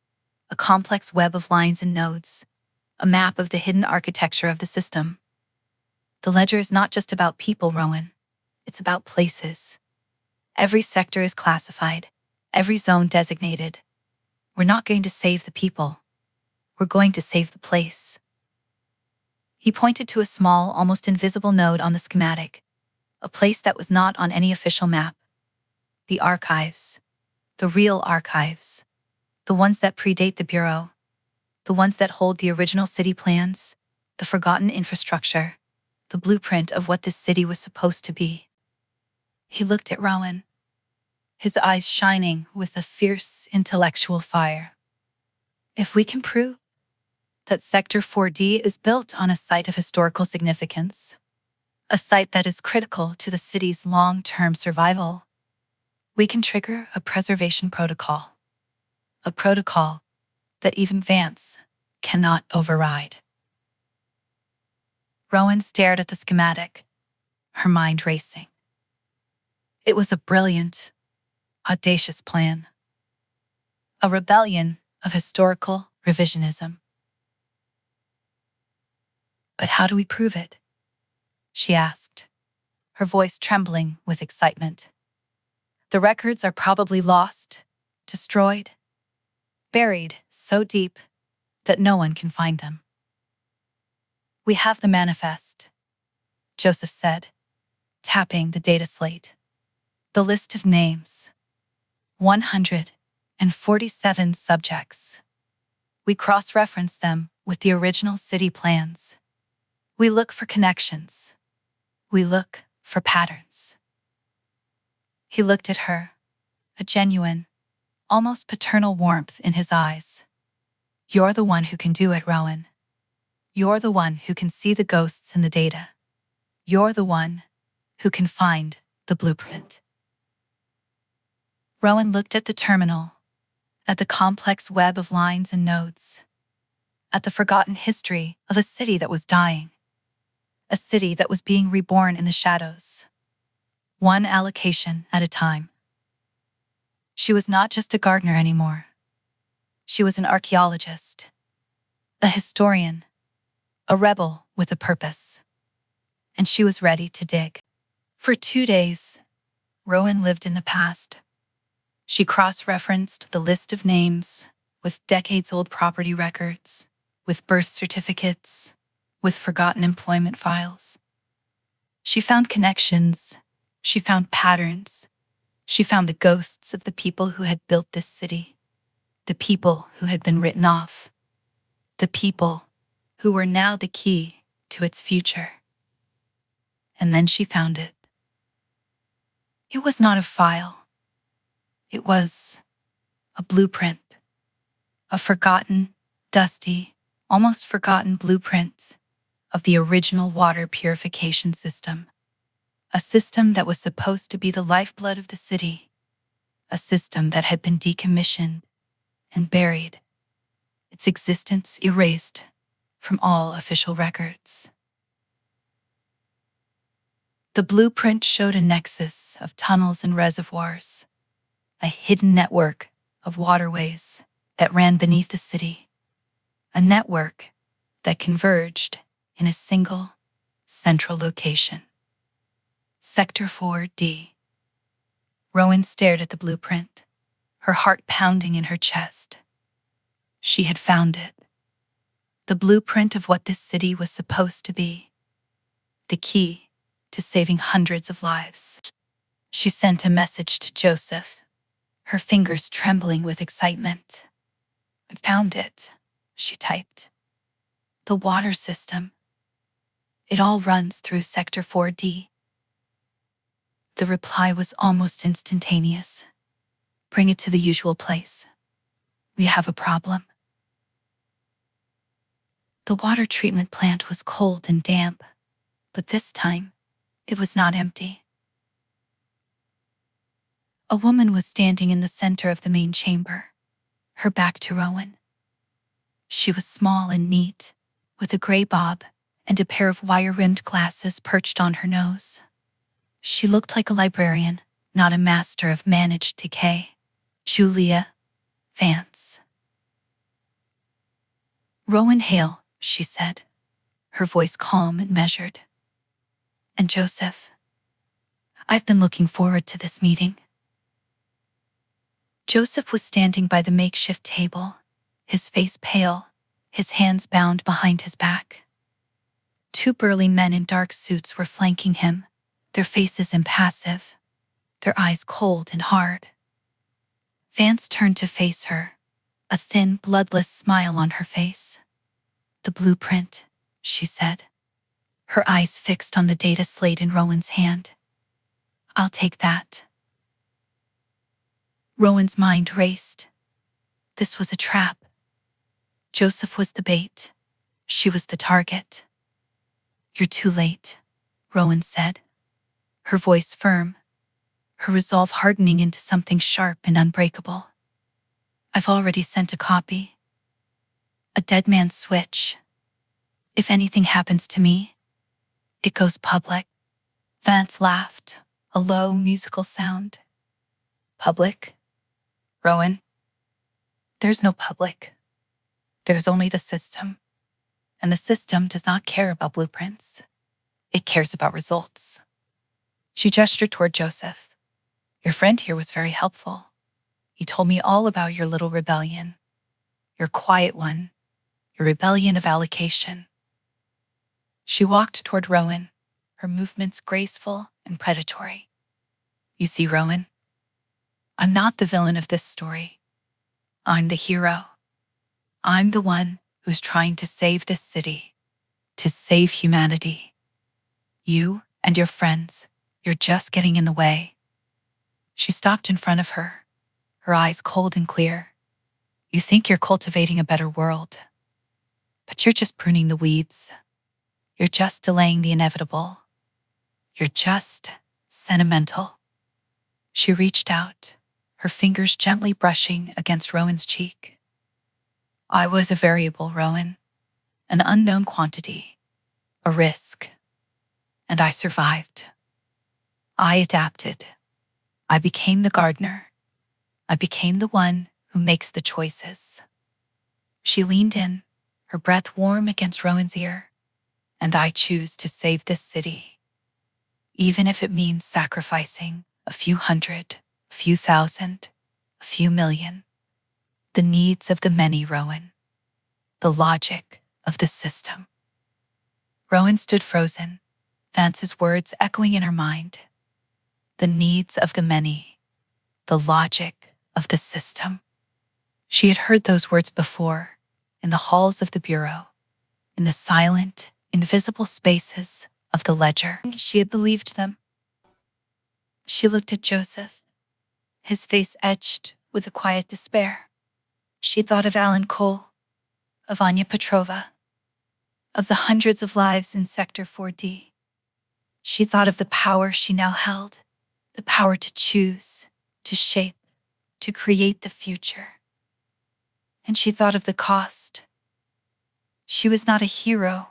a complex web of lines and nodes, a map of the hidden architecture of the system. The ledger is not just about people, Rowan. It's about places. Every sector is classified, every zone designated. We're not going to save the people. We're going to save the place. He pointed to a small, almost invisible node on the schematic, a place that was not on any official map. The archives. The real archives. The ones that predate the Bureau. The ones that hold the original city plans, the forgotten infrastructure, the blueprint of what this city was supposed to be. He looked at Rowan, his eyes shining with a fierce intellectual fire. If we can prove that Sector 4D is built on a site of historical significance, a site that is critical to the city's long-term survival, we can trigger a preservation protocol, a protocol that even Vance cannot override. Rowan stared at the schematic, her mind racing. It was a brilliant, audacious plan, a rebellion of historical revisionism. But how do we prove it? She asked, her voice trembling with excitement. The records are probably lost, destroyed, buried so deep that no one can find them. We have the manifest, Joseph said, tapping the data slate. The list of names. 147 subjects. We cross-reference them with the original city plans. We look for connections. We look for patterns. He looked at her, a genuine, almost paternal warmth in his eyes. You're the one who can do it, Rowan. You're the one who can see the ghosts in the data. You're the one who can find the blueprint. Rowan looked at the terminal, at the complex web of lines and nodes, at the forgotten history of a city that was dying, a city that was being reborn in the shadows, one allocation at a time. She was not just a gardener anymore. She was an archaeologist, a historian, a rebel with a purpose. And she was ready to dig. For 2 days, Rowan lived in the past. She cross-referenced the list of names with decades-old property records, with birth certificates, with forgotten employment files. She found connections. She found patterns. She found the ghosts of the people who had built this city, the people who had been written off, the people who were now the key to its future. And then she found it. It was not a file. It was a blueprint, a forgotten, dusty, almost forgotten blueprint of the original water purification system, a system that was supposed to be the lifeblood of the city, a system that had been decommissioned and buried, its existence erased from all official records. The blueprint showed a nexus of tunnels and reservoirs, a hidden network of waterways that ran beneath the city, a network that converged in a single, central location. Sector 4D. Rowan stared at the blueprint, her heart pounding in her chest. She had found it. The blueprint of what this city was supposed to be. The key to saving hundreds of lives. She sent a message to Joseph, her fingers trembling with excitement. "I found it," she typed. "The water system. It all runs through Sector 4D. The reply was almost instantaneous. "Bring it to the usual place. We have a problem." The water treatment plant was cold and damp, but this time, it was not empty. A woman was standing in the center of the main chamber, her back to Rowan. She was small and neat, with a gray bob and a pair of wire-rimmed glasses perched on her nose. She looked like a librarian, not a master of managed decay. Julia Vance. "Rowan Hale," she said, her voice calm and measured. "And Joseph, I've been looking forward to this meeting." Joseph was standing by the makeshift table, his face pale, his hands bound behind his back. 2 burly men in dark suits were flanking him, their faces impassive, their eyes cold and hard. Vance turned to face her, a thin, bloodless smile on her face. "The blueprint," she said, her eyes fixed on the data slate in Rowan's hand. "I'll take that." Rowan's mind raced. This was a trap. Joseph was the bait. She was the target. "You're too late," Rowan said, her voice firm, her resolve hardening into something sharp and unbreakable. "I've already sent a copy. A dead man's switch. If anything happens to me, it goes public." Vance laughed, a low musical sound. "Public? Rowan? There's no public. There's only the system. And the system does not care about blueprints. It cares about results." She gestured toward Joseph. "Your friend here was very helpful. He told me all about your little rebellion. Your quiet one. Your rebellion of allocation." She walked toward Rowan, her movements graceful and predatory. "You see, Rowan, I'm not the villain of this story. I'm the hero. I'm the one who's trying to save this city, to save humanity. You and your friends, you're just getting in the way." She stopped in front of her, her eyes cold and clear. You think you're cultivating a better world, but you're just pruning the weeds. You're just delaying the inevitable. You're just sentimental. She reached out, her fingers gently brushing against Rowan's cheek. I was a variable, Rowan, an unknown quantity, a risk, and I survived. I adapted. I became the gardener. I became the one who makes the choices. She leaned in, her breath warm against Rowan's ear. And I choose to save this city, even if it means sacrificing a few hundred, a few thousand, a few million. The needs of the many, Rowan. The logic of the system. Rowan stood frozen, Vance's words echoing in her mind. The needs of the many. The logic of the system. She had heard those words before, in the halls of the bureau, in the silent, invisible spaces of the ledger. She had believed them. She looked at Joseph, his face etched with a quiet despair. She thought of Alan Cole, of Anya Petrova, of the hundreds of lives in Sector 4D. She thought of the power she now held, the power to choose, to shape, to create the future. And she thought of the cost. She was not a hero.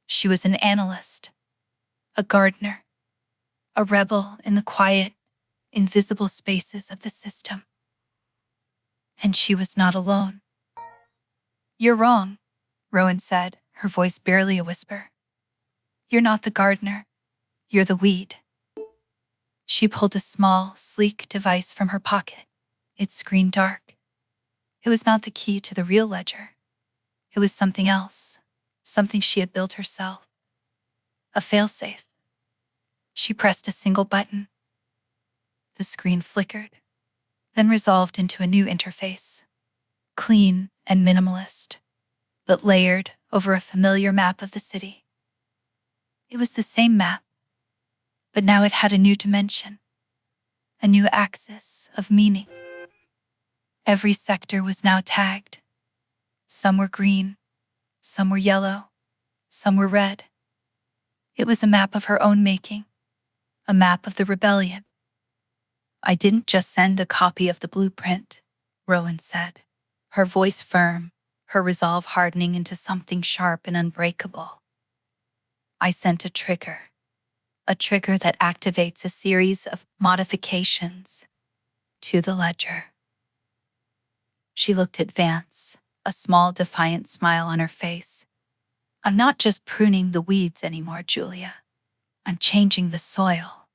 She was an analyst, a gardener, a rebel in the quiet, invisible spaces of the system. And she was not alone. You're wrong, Rowan said, her voice barely a whisper. You're not the gardener. You're the weed. She pulled a small, sleek device from her pocket, its screen dark. It was not the key to the real ledger. It was something else, something she had built herself. A failsafe. She pressed a single button. The screen flickered, then resolved into a new interface. Clean and minimalist, but layered over a familiar map of the city. It was the same map, but now it had a new dimension, a new axis of meaning. Every sector was now tagged. Some were green, some were yellow, some were red. It was a map of her own making, a map of the rebellion. I didn't just send a copy of the blueprint, Rowan said, her voice firm, her resolve hardening into something sharp and unbreakable. I sent a trigger that activates a series of modifications to the ledger. She looked at Vance, a small defiant smile on her face. I'm not just pruning the weeds anymore, Julia. I'm changing the soil.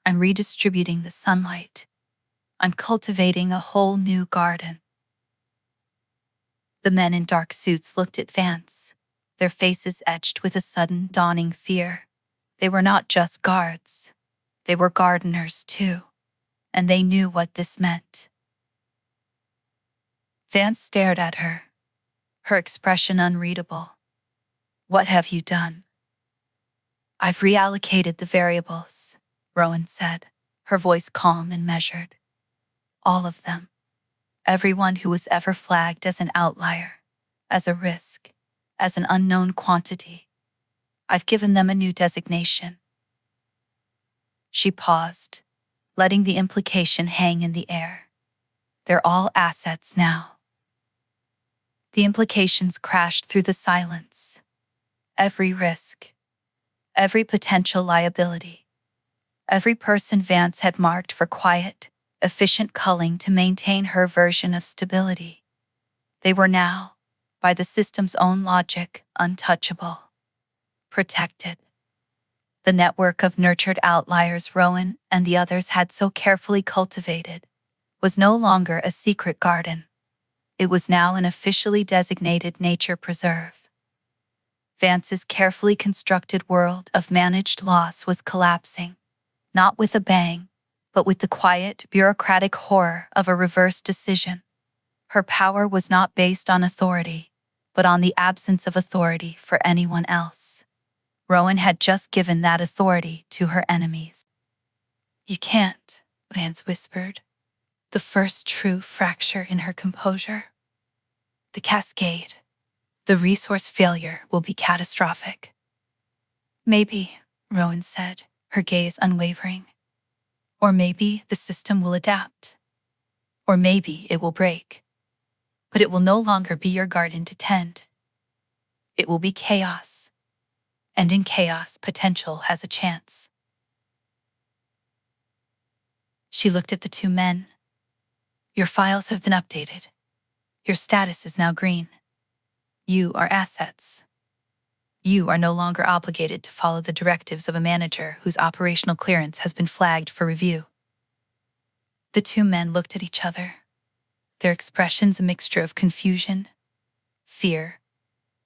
I'm redistributing the sunlight. I'm cultivating a whole new garden. The men in dark suits looked at Vance, their faces etched with a sudden dawning fear. They were not just guards. They were gardeners, too, and they knew what this meant. Vance stared at her, her expression unreadable. What have you done? I've reallocated the variables, Rowan said, her voice calm and measured. All of them. Everyone who was ever flagged as an outlier, as a risk, as an unknown quantity. I've given them a new designation. She paused, letting the implication hang in the air. They're all assets now. The implications crashed through the silence. Every risk, every potential liability, every person Vance had marked for quiet, efficient culling to maintain her version of stability. They were now, by the system's own logic, untouchable, protected. The network of nurtured outliers Rowan and the others had so carefully cultivated was no longer a secret garden. It was now an officially designated nature preserve. Vance's carefully constructed world of managed loss was collapsing, not with a bang, but with the quiet, bureaucratic horror of a reverse decision. Her power was not based on authority, but on the absence of authority for anyone else. Rowan had just given that authority to her enemies. You can't, Vance whispered. The first true fracture in her composure. The cascade. The resource failure will be catastrophic. Maybe, Rowan said, her gaze unwavering. Or maybe the system will adapt. Or maybe it will break. But it will no longer be your garden to tend. It will be chaos. And in chaos, potential has a chance. She looked at the two men. Your files have been updated. Your status is now green. You are assets. You are no longer obligated to follow the directives of a manager whose operational clearance has been flagged for review. The two men looked at each other, their expressions a mixture of confusion, fear,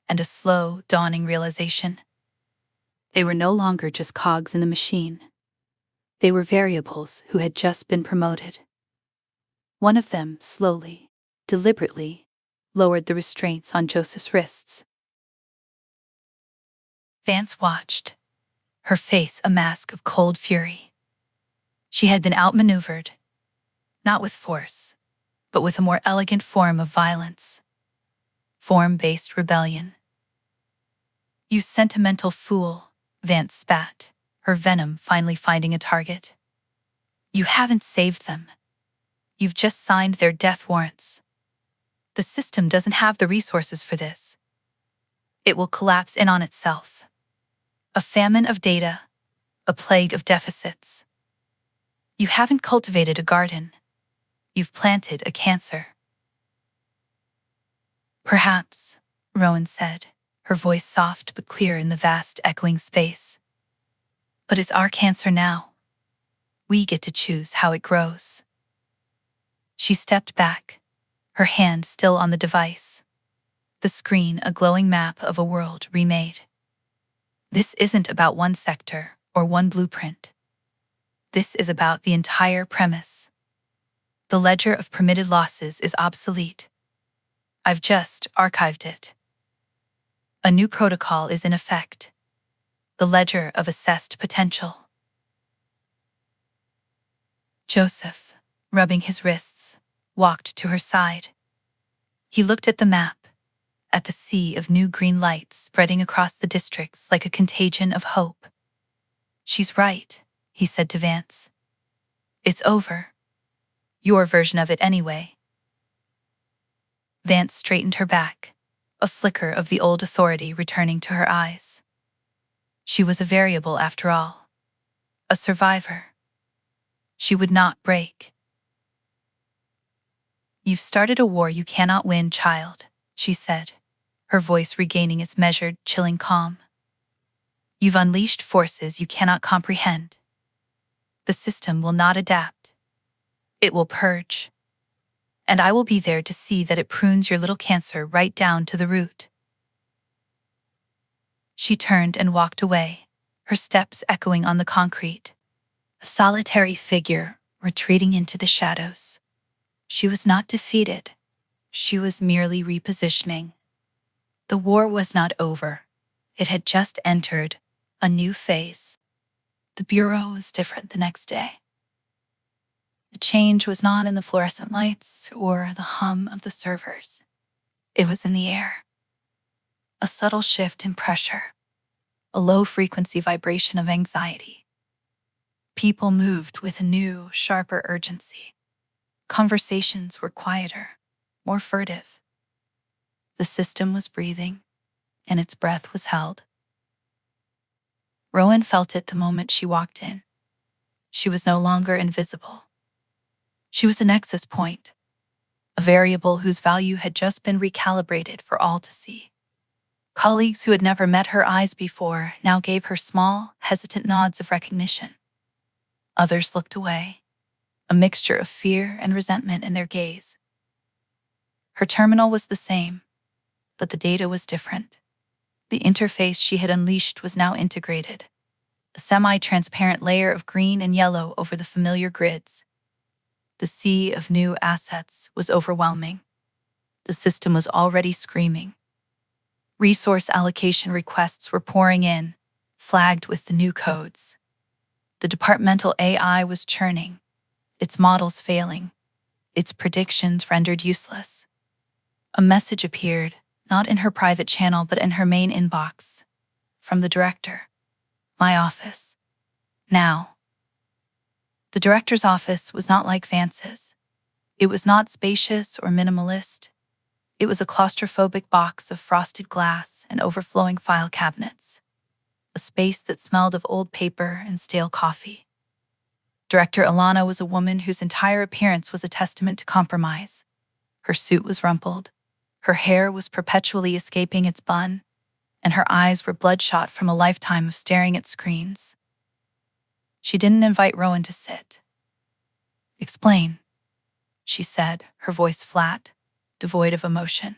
and a slow, dawning realization. They were no longer just cogs in the machine. They were variables who had just been promoted. One of them slowly, deliberately, lowered the restraints on Joseph's wrists. Vance watched, her face a mask of cold fury. She had been outmaneuvered, not with force, but with a more elegant form of violence. Form-based rebellion. You sentimental fool, Vance spat, her venom finally finding a target. You haven't saved them. You've just signed their death warrants. The system doesn't have the resources for this. It will collapse in on itself. A famine of data, a plague of deficits. You haven't cultivated a garden. You've planted a cancer. Perhaps, Rowan said, her voice soft but clear in the vast echoing space. But it's our cancer now. We get to choose how it grows. She stepped back, her hand still on the device. The screen a glowing map of a world remade. This isn't about one sector or one blueprint. This is about the entire premise. The ledger of permitted losses is obsolete. I've just archived it. A new protocol is in effect. The ledger of assessed potential. Joseph, rubbing his wrists, walked to her side. He looked at the map, at the sea of new green lights spreading across the districts like a contagion of hope. She's right, he said to Vance. It's over. Your version of it anyway. Vance straightened her back, a flicker of the old authority returning to her eyes. She was a variable after all. A survivor. She would not break. You've started a war you cannot win, child, she said, her voice regaining its measured, chilling calm. You've unleashed forces you cannot comprehend. The system will not adapt. It will purge. And I will be there to see that it prunes your little cancer right down to the root. She turned and walked away, her steps echoing on the concrete. A solitary figure retreating into the shadows. She was not defeated. She was merely repositioning. The war was not over. It had just entered a new phase. The bureau was different the next day. The change was not in the fluorescent lights or the hum of the servers. It was in the air. A subtle shift in pressure. A low-frequency vibration of anxiety. People moved with a new, sharper urgency. Conversations were quieter, more furtive. The system was breathing, and its breath was held. Rowan felt it the moment she walked in. She was no longer invisible. She was a nexus point, a variable whose value had just been recalibrated for all to see. Colleagues who had never met her eyes before now gave her small, hesitant nods of recognition. Others looked away, a mixture of fear and resentment in their gaze. Her terminal was the same, but the data was different. The interface she had unleashed was now integrated, a semi-transparent layer of green and yellow over the familiar grids. The sea of new assets was overwhelming. The system was already screaming. Resource allocation requests were pouring in, flagged with the new codes. The departmental AI was churning, its models failing, its predictions rendered useless. A message appeared, not in her private channel but in her main inbox. From the director. My office. Now. The director's office was not like Vance's. It was not spacious or minimalist. It was a claustrophobic box of frosted glass and overflowing file cabinets. A space that smelled of old paper and stale coffee. Director Alana was a woman whose entire appearance was a testament to compromise. Her suit was rumpled, her hair was perpetually escaping its bun, and her eyes were bloodshot from a lifetime of staring at screens. She didn't invite Rowan to sit. Explain, she said, her voice flat, devoid of emotion.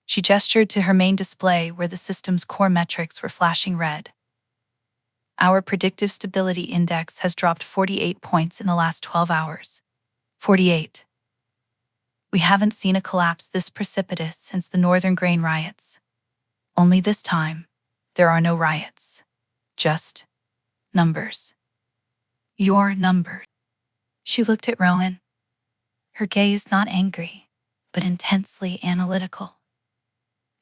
She gestured to her main display where the system's core metrics were flashing red. Our predictive stability index has dropped 48 points in the last 12 hours. 48. We haven't seen a collapse this precipitous since the Northern Grain riots. Only this time, there are no riots. Just numbers. Your numbers. She looked at Rowan. Her gaze not angry, but intensely analytical.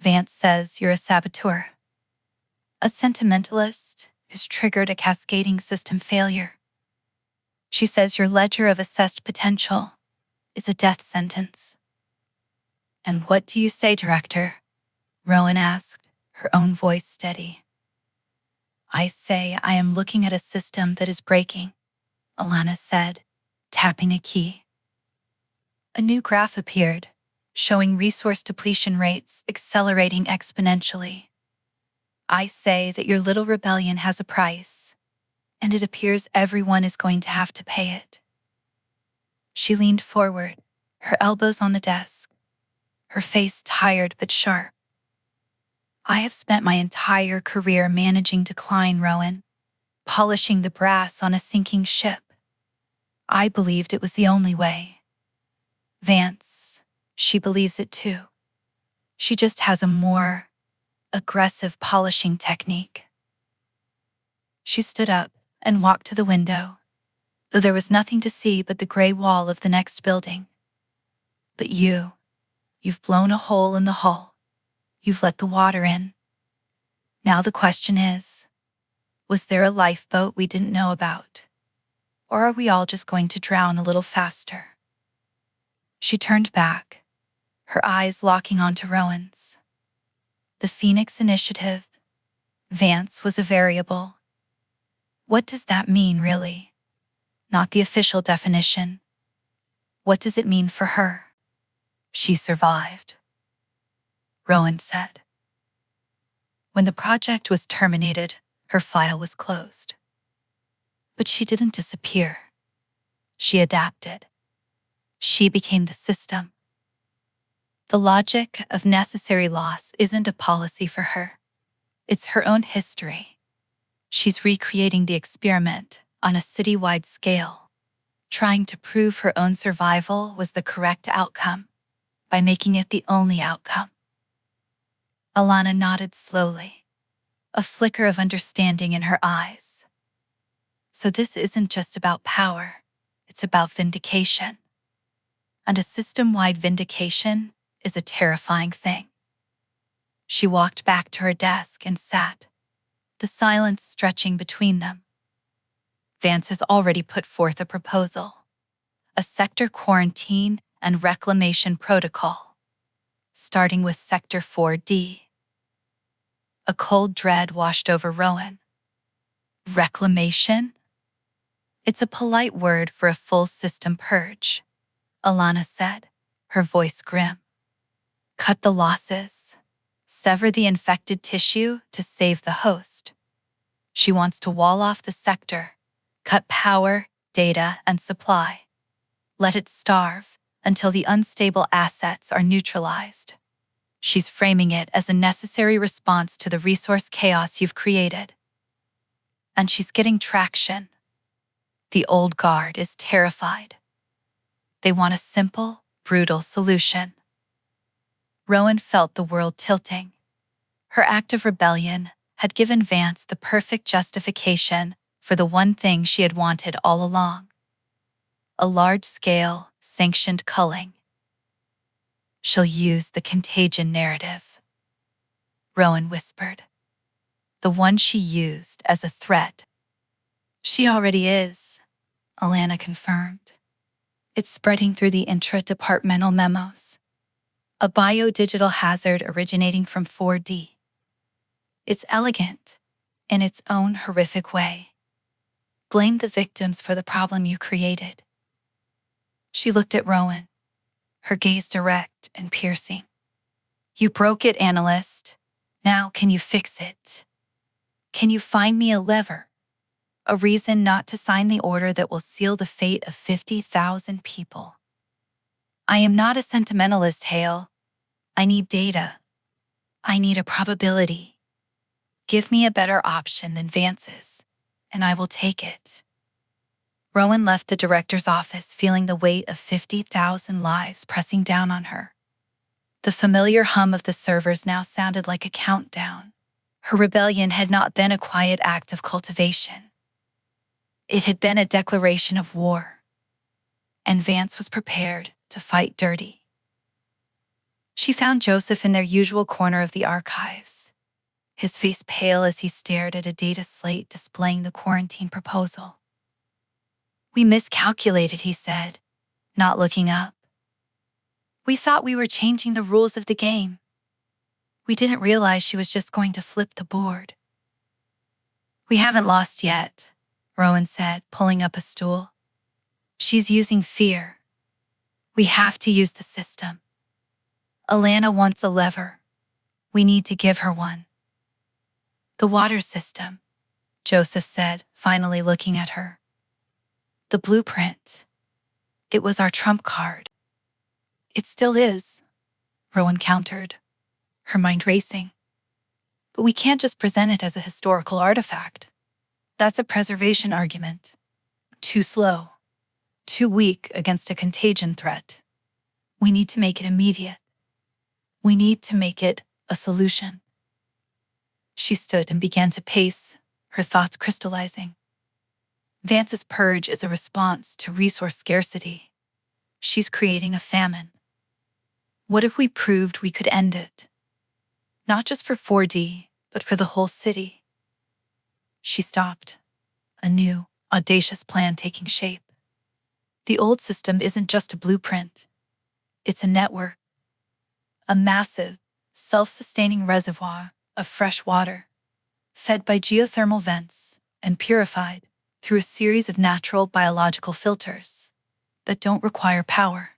Vance says you're a saboteur. A sentimentalist who's triggered a cascading system failure. She says your ledger of assessed potential is a death sentence. And what do you say, Director? Rowan asked, her own voice steady. I say I am looking at a system that is breaking, Alana said, tapping a key. A new graph appeared, showing resource depletion rates accelerating exponentially. I say that your little rebellion has a price, and it appears everyone is going to have to pay it. She leaned forward, her elbows on the desk, her face tired but sharp. I have spent my entire career managing decline, Rowan, polishing the brass on a sinking ship. I believed it was the only way. Vance, she believes it too. She just has a more aggressive polishing technique. She stood up and walked to the window, though there was nothing to see but the gray wall of the next building. But you've blown a hole in the hull. You've let the water in. Now the question is, was there a lifeboat we didn't know about? Or are we all just going to drown a little faster? She turned back, her eyes locking onto Rowan's. The Phoenix Initiative. Vance was a variable. What does that mean, really? Not the official definition. What does it mean for her? She survived, Rowan said. When the project was terminated, her file was closed. But she didn't disappear. She adapted. She became the system. The logic of necessary loss isn't a policy for her. It's her own history. She's recreating the experiment on a citywide scale, trying to prove her own survival was the correct outcome by making it the only outcome. Alana nodded slowly, a flicker of understanding in her eyes. So this isn't just about power, it's about vindication. And a system-wide vindication is a terrifying thing. She walked back to her desk and sat, the silence stretching between them. Vance has already put forth a proposal, a sector quarantine and reclamation protocol, starting with Sector 4D. A cold dread washed over Rowan. Reclamation? It's a polite word for a full system purge, Alana said, her voice grim. Cut the losses. Sever the infected tissue to save the host. She wants to wall off the sector, cut power, data, and supply. Let it starve until the unstable assets are neutralized. She's framing it as a necessary response to the resource chaos you've created. And she's getting traction. The old guard is terrified. They want a simple, brutal solution. Rowan felt the world tilting. Her act of rebellion had given Vance the perfect justification for the one thing she had wanted all along. A large-scale, sanctioned culling. She'll use the contagion narrative, Rowan whispered. The one she used as a threat. She already is, Alana confirmed. It's spreading through the intra-departmental memos. A biodigital hazard originating from 4D. It's elegant, in its own horrific way. Blame the victims for the problem you created. She looked at Rowan, her gaze direct and piercing. You broke it, analyst. Now can you fix it? Can you find me a lever? A reason not to sign the order that will seal the fate of 50,000 people. I am not a sentimentalist, Hale. I need data. I need a probability. Give me a better option than Vance's, and I will take it. Rowan left the director's office feeling the weight of 50,000 lives pressing down on her. The familiar hum of the servers now sounded like a countdown. Her rebellion had not been a quiet act of cultivation. It had been a declaration of war, and Vance was prepared to fight dirty. She found Joseph in their usual corner of the archives, his face pale as he stared at a data slate displaying the quarantine proposal. We miscalculated, he said, not looking up. We thought we were changing the rules of the game. We didn't realize she was just going to flip the board. We haven't lost yet, Rowan said, pulling up a stool. She's using fear. We have to use the system. Alana wants a lever. We need to give her one. The water system, Joseph said, finally looking at her. The blueprint. It was our trump card. It still is, Rowan countered, her mind racing. But we can't just present it as a historical artifact. That's a preservation argument. Too slow. Too weak against a contagion threat. We need to make it immediate. We need to make it a solution. She stood and began to pace, her thoughts crystallizing. Vance's purge is a response to resource scarcity. She's creating a famine. What if we proved we could end it? Not just for 4D, but for the whole city. She stopped, a new, audacious plan taking shape. The old system isn't just a blueprint. It's a network. A massive, self-sustaining reservoir of fresh water, fed by geothermal vents and purified through a series of natural biological filters that don't require power.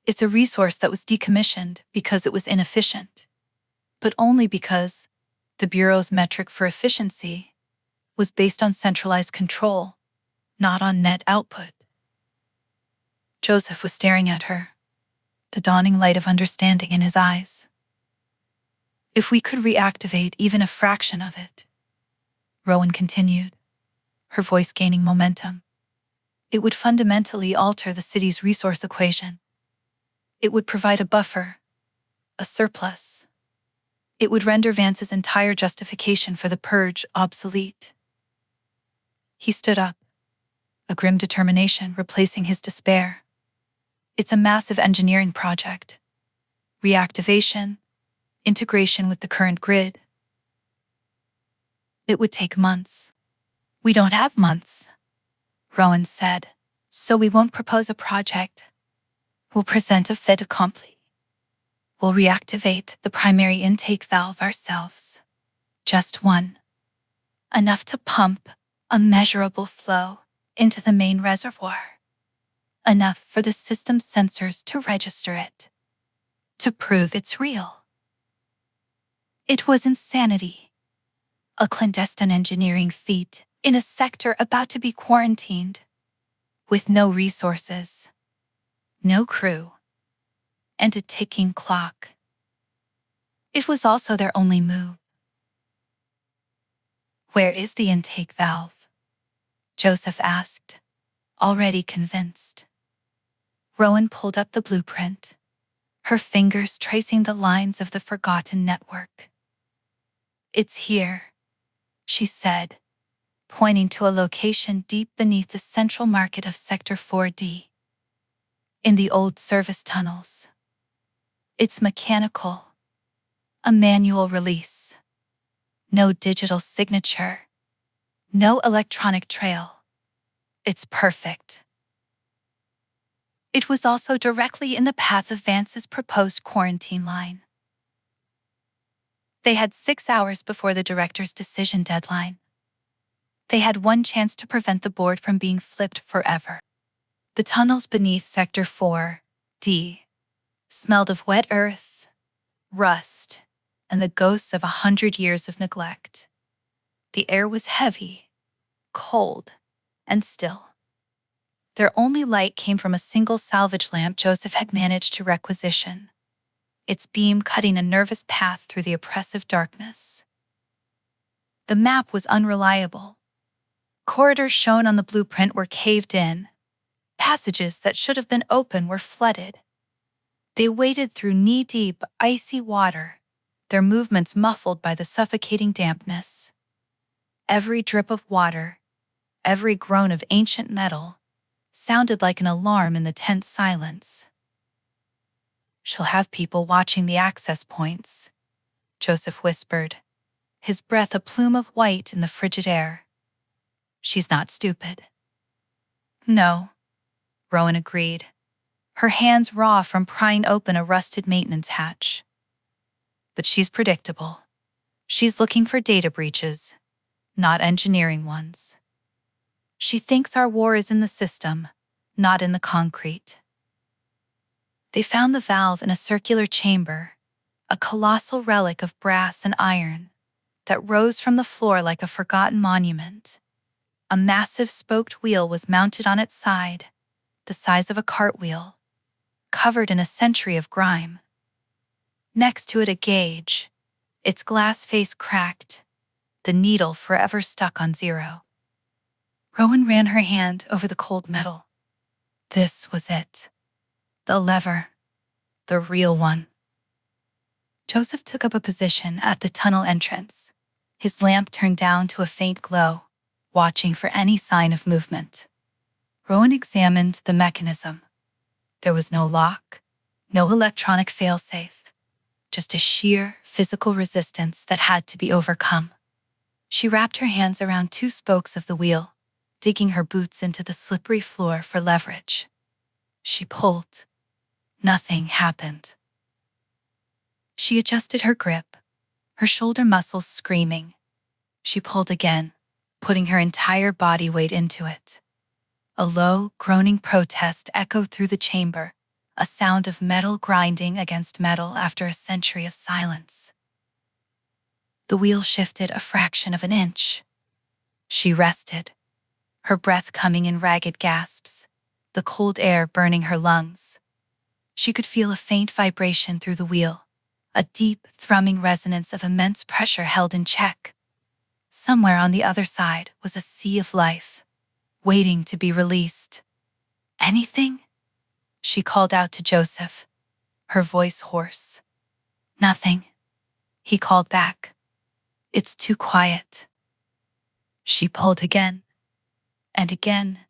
It's a resource that was decommissioned because it was inefficient, but only because the Bureau's metric for efficiency was based on centralized control, not on net output. Joseph was staring at her, the dawning light of understanding in his eyes. If we could reactivate even a fraction of it, Rowan continued, her voice gaining momentum, it would fundamentally alter the city's resource equation. It would provide a buffer, a surplus. It would render Vance's entire justification for the purge obsolete. He stood up, a grim determination replacing his despair. It's a massive engineering project. Reactivation, integration with the current grid. It would take months. We don't have months, Rowan said, so we won't propose a project. We'll present a fait accompli. We'll reactivate the primary intake valve ourselves. Just one. Enough to pump a measurable flow into the main reservoir. Enough for the system's sensors to register it. To prove it's real. It was insanity. A clandestine engineering feat in a sector about to be quarantined. With no resources. No crew. And a ticking clock. It was also their only move. Where is the intake valve? Joseph asked, already convinced. Rowan pulled up the blueprint, her fingers tracing the lines of the forgotten network. It's here, she said, pointing to a location deep beneath the central market of Sector 4D. in the old service tunnels. It's mechanical, a manual release. No digital signature, no electronic trail. It's perfect. It was also directly in the path of Vance's proposed quarantine line. They had 6 hours before the director's decision deadline. They had one chance to prevent the board from being flipped forever. The tunnels beneath Sector 4D smelled of wet earth, rust, and the ghosts of 100 years of neglect. The air was heavy, cold, and still. Their only light came from a single salvage lamp Joseph had managed to requisition, its beam cutting a nervous path through the oppressive darkness. The map was unreliable. Corridors shown on the blueprint were caved in. Passages that should have been open were flooded. They waded through knee-deep, icy water, their movements muffled by the suffocating dampness. Every drip of water, every groan of ancient metal, sounded like an alarm in the tense silence. "She'll have people watching the access points," Joseph whispered, his breath a plume of white in the frigid air. "She's not stupid." "No," Rowan agreed, her hands raw from prying open a rusted maintenance hatch. "But she's predictable. She's looking for data breaches, not engineering ones. She thinks our war is in the system, not in the concrete." They found the valve in a circular chamber, a colossal relic of brass and iron that rose from the floor like a forgotten monument. A massive spoked wheel was mounted on its side, the size of a cartwheel, covered in a century of grime. Next to it a gauge, its glass face cracked, the needle forever stuck on zero. Rowan ran her hand over the cold metal. This was it. The lever. The real one. Joseph took up a position at the tunnel entrance, his lamp turned down to a faint glow, watching for any sign of movement. Rowan examined the mechanism. There was no lock, no electronic failsafe, just a sheer physical resistance that had to be overcome. She wrapped her hands around two spokes of the wheel, digging her boots into the slippery floor for leverage. She pulled. Nothing happened. She adjusted her grip, her shoulder muscles screaming. She pulled again, putting her entire body weight into it. A low, groaning protest echoed through the chamber, a sound of metal grinding against metal after a century of silence. The wheel shifted a fraction of an inch. She rested, her breath coming in ragged gasps, the cold air burning her lungs. She could feel a faint vibration through the wheel, a deep, thrumming resonance of immense pressure held in check. Somewhere on the other side was a sea of life, waiting to be released. "Anything?" she called out to Joseph, her voice hoarse. "Nothing," he called back. "It's too quiet." She pulled again, and again.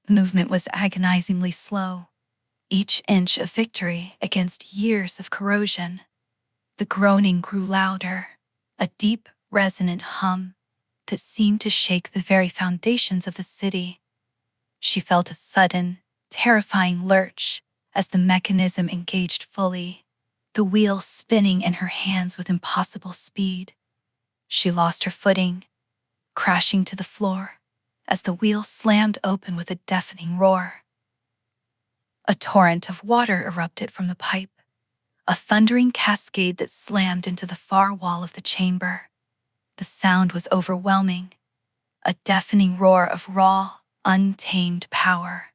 The movement was agonizingly slow, each inch a victory against years of corrosion. The groaning grew louder, a deep, resonant hum that seemed to shake the very foundations of the city. She felt a sudden, terrifying lurch as the mechanism engaged fully, the wheel spinning in her hands with impossible speed. She lost her footing, crashing to the floor as the wheel slammed open with a deafening roar. A torrent of water erupted from the pipe, a thundering cascade that slammed into the far wall of the chamber. The sound was overwhelming, a deafening roar of raw, untamed power.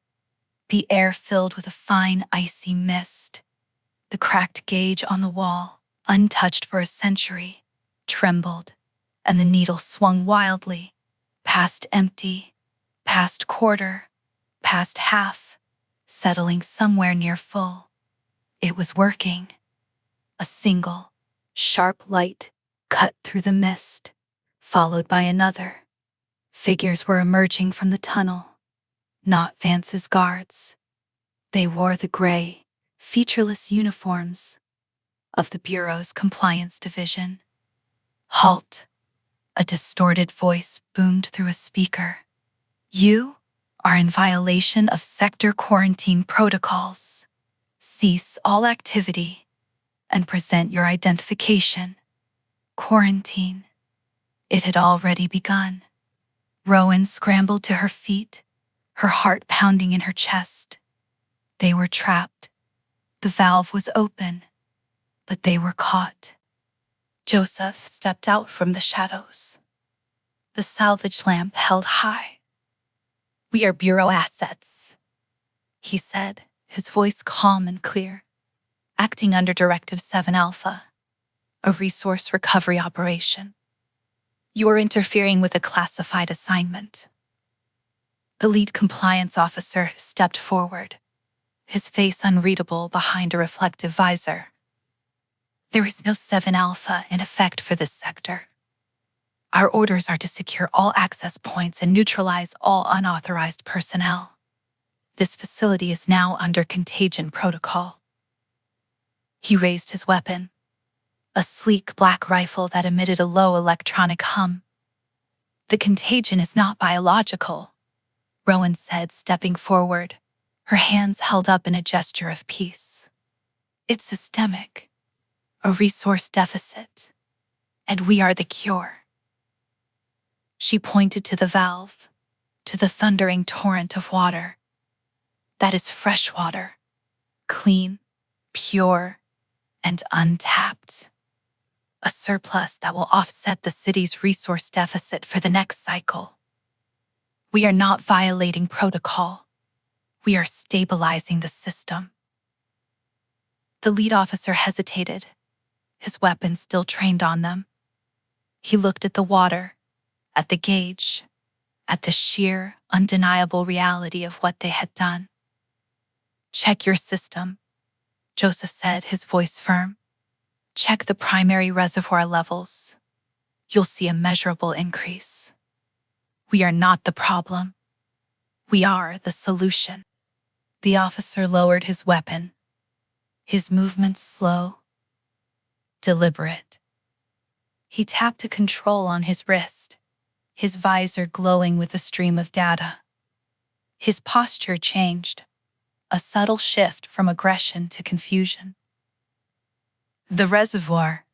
The air filled with a fine, icy mist. The cracked gauge on the wall, untouched for a century, trembled, and the needle swung wildly, past empty, past quarter, past half, settling somewhere near full. It was working. A single, sharp light cut through the mist, followed by another. Figures were emerging from the tunnel, not Vance's guards. They wore the gray, featureless uniforms of the Bureau's Compliance Division. "Halt!" A distorted voice boomed through a speaker. "You are in violation of sector quarantine protocols. Cease all activity and present your identification." Quarantine. It had already begun. Rowan scrambled to her feet, her heart pounding in her chest. They were trapped. The valve was open, but they were caught. Joseph stepped out from the shadows, the salvage lamp held high. "We are Bureau assets," he said, his voice calm and clear, "acting under Directive 7 Alpha, a resource recovery operation. You are interfering with a classified assignment." The lead compliance officer stepped forward, his face unreadable behind a reflective visor. "There is no 7 Alpha in effect for this sector. Our orders are to secure all access points and neutralize all unauthorized personnel. This facility is now under contagion protocol." He raised his weapon, a sleek black rifle that emitted a low electronic hum. "The contagion is not biological," Rowan said, stepping forward, her hands held up in a gesture of peace. "It's systemic, a resource deficit, and we are the cure." She pointed to the valve, to the thundering torrent of water. "That is fresh water, clean, pure, and untapped. A surplus that will offset the city's resource deficit for the next cycle. We are not violating protocol. We are stabilizing the system." The lead officer hesitated, his weapon still trained on them. He looked at the water, at the gauge, at the sheer, undeniable reality of what they had done. "Check your system," Joseph said, his voice firm. "Check the primary reservoir levels. You'll see a measurable increase. We are not the problem. We are the solution." The officer lowered his weapon, his movements slow, deliberate. He tapped a control on his wrist, his visor glowing with a stream of data. His posture changed, a subtle shift from aggression to confusion. "The reservoir,"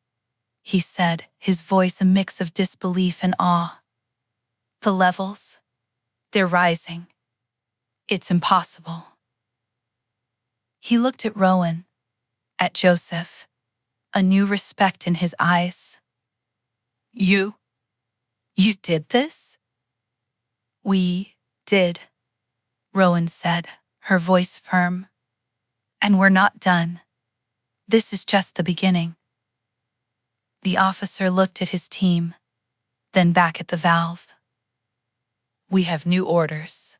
he said, his voice a mix of disbelief and awe. "The levels, they're rising. It's impossible." He looked at Rowan, at Joseph, a new respect in his eyes. You did this?" "We did," Rowan said, her voice firm. "And we're not done. This is just the beginning." The officer looked at his team, then back at the valve. "We have new orders,"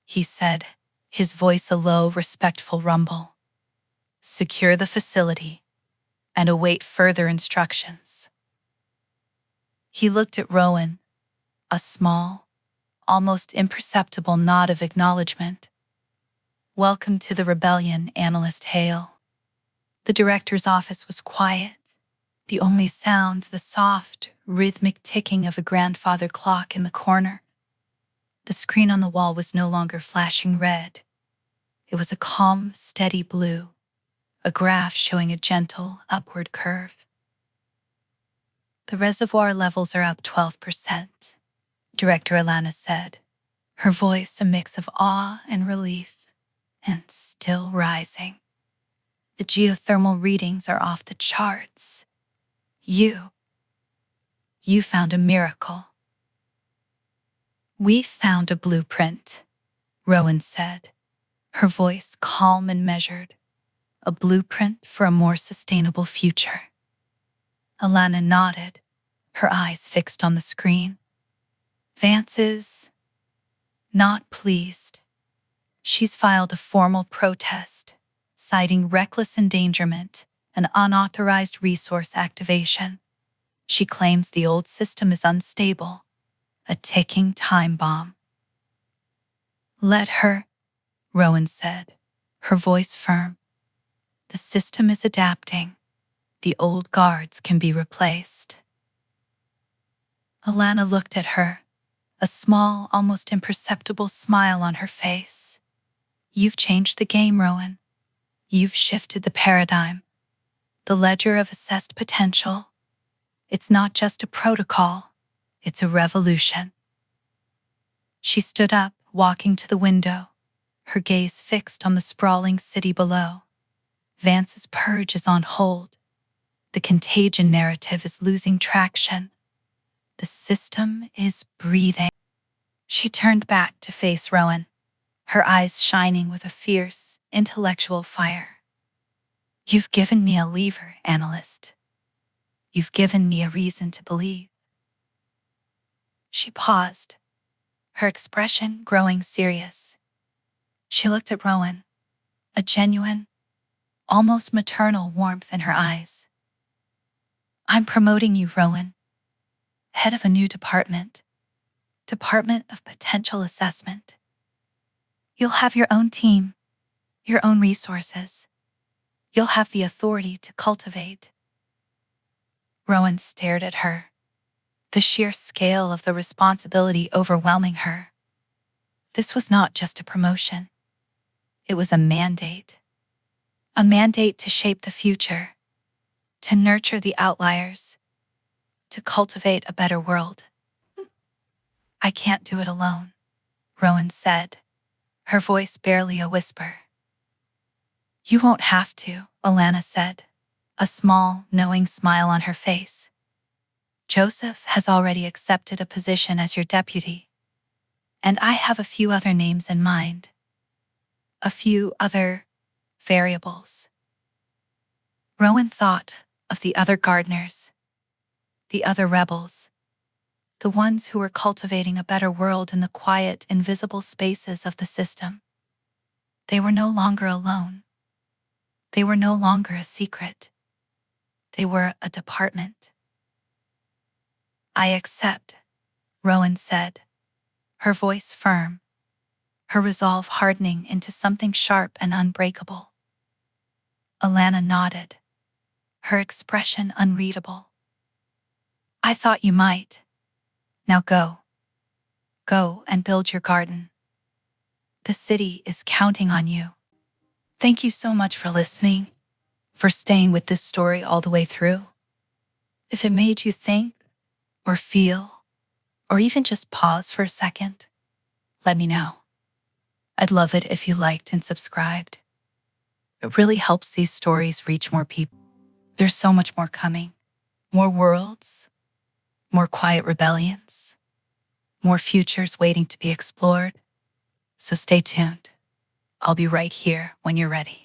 he said, his voice a low, respectful rumble. "Secure the facility and await further instructions." He looked at Rowan, a small, almost imperceptible nod of acknowledgement. "Welcome to the rebellion, Analyst Hale." The director's office was quiet, the only sound the soft, rhythmic ticking of a grandfather clock in the corner. The screen on the wall was no longer flashing red. It was a calm, steady blue, a graph showing a gentle, upward curve. "The reservoir levels are up 12%, Director Alana said, her voice a mix of awe and relief, "and still rising. The geothermal readings are off the charts. You found a miracle." "We found a blueprint," Rowan said, her voice calm and measured. "A blueprint for a more sustainable future." Alana nodded, her eyes fixed on the screen. "Vance is not pleased. She's filed a formal protest, citing reckless endangerment and unauthorized resource activation. She claims the old system is unstable, a ticking time bomb." "Let her," Rowan said, her voice firm. The system is adapting. The old guards can be replaced. Alana looked at her, a small, almost imperceptible smile on her face. You've changed the game, Rowan. You've shifted the paradigm. The ledger of assessed potential. It's not just a protocol, it's a revolution. She stood up, walking to the window, her gaze fixed on the sprawling city below. Vance's purge is on hold. The contagion narrative is losing traction. The system is breathing. She turned back to face Rowan, her eyes shining with a fierce, intellectual fire. You've given me a lever, analyst. You've given me a reason to believe. She paused, her expression growing serious. She looked at Rowan, a genuine, almost maternal warmth in her eyes. I'm promoting you, Rowan, head of a new department, Department of Potential Assessment. You'll have your own team, your own resources. You'll have the authority to cultivate. Rowan stared at her, the sheer scale of the responsibility overwhelming her. This was not just a promotion. It was a mandate. A mandate to shape the future, to nurture the outliers, to cultivate a better world. I can't do it alone, Rowan said, her voice barely a whisper. You won't have to, Alana said, a small, knowing smile on her face. Joseph has already accepted a position as your deputy, and I have a few other names in mind. A few other variables. Rowan thought of the other gardeners, the other rebels, the ones who were cultivating a better world in the quiet, invisible spaces of the system. They were no longer alone. They were no longer a secret. They were a department. I accept, Rowan said, her voice firm, her resolve hardening into something sharp and unbreakable. Alana nodded, her expression unreadable. I thought you might. Now go. Go and build your garden. The city is counting on you. Thank you so much for listening, for staying with this story all the way through. If it made you think, or feel, or even just pause for a second, let me know. I'd love it if you liked and subscribed. It really helps these stories reach more people. There's so much more coming. More worlds, more quiet rebellions, more futures waiting to be explored. So stay tuned. I'll be right here when you're ready.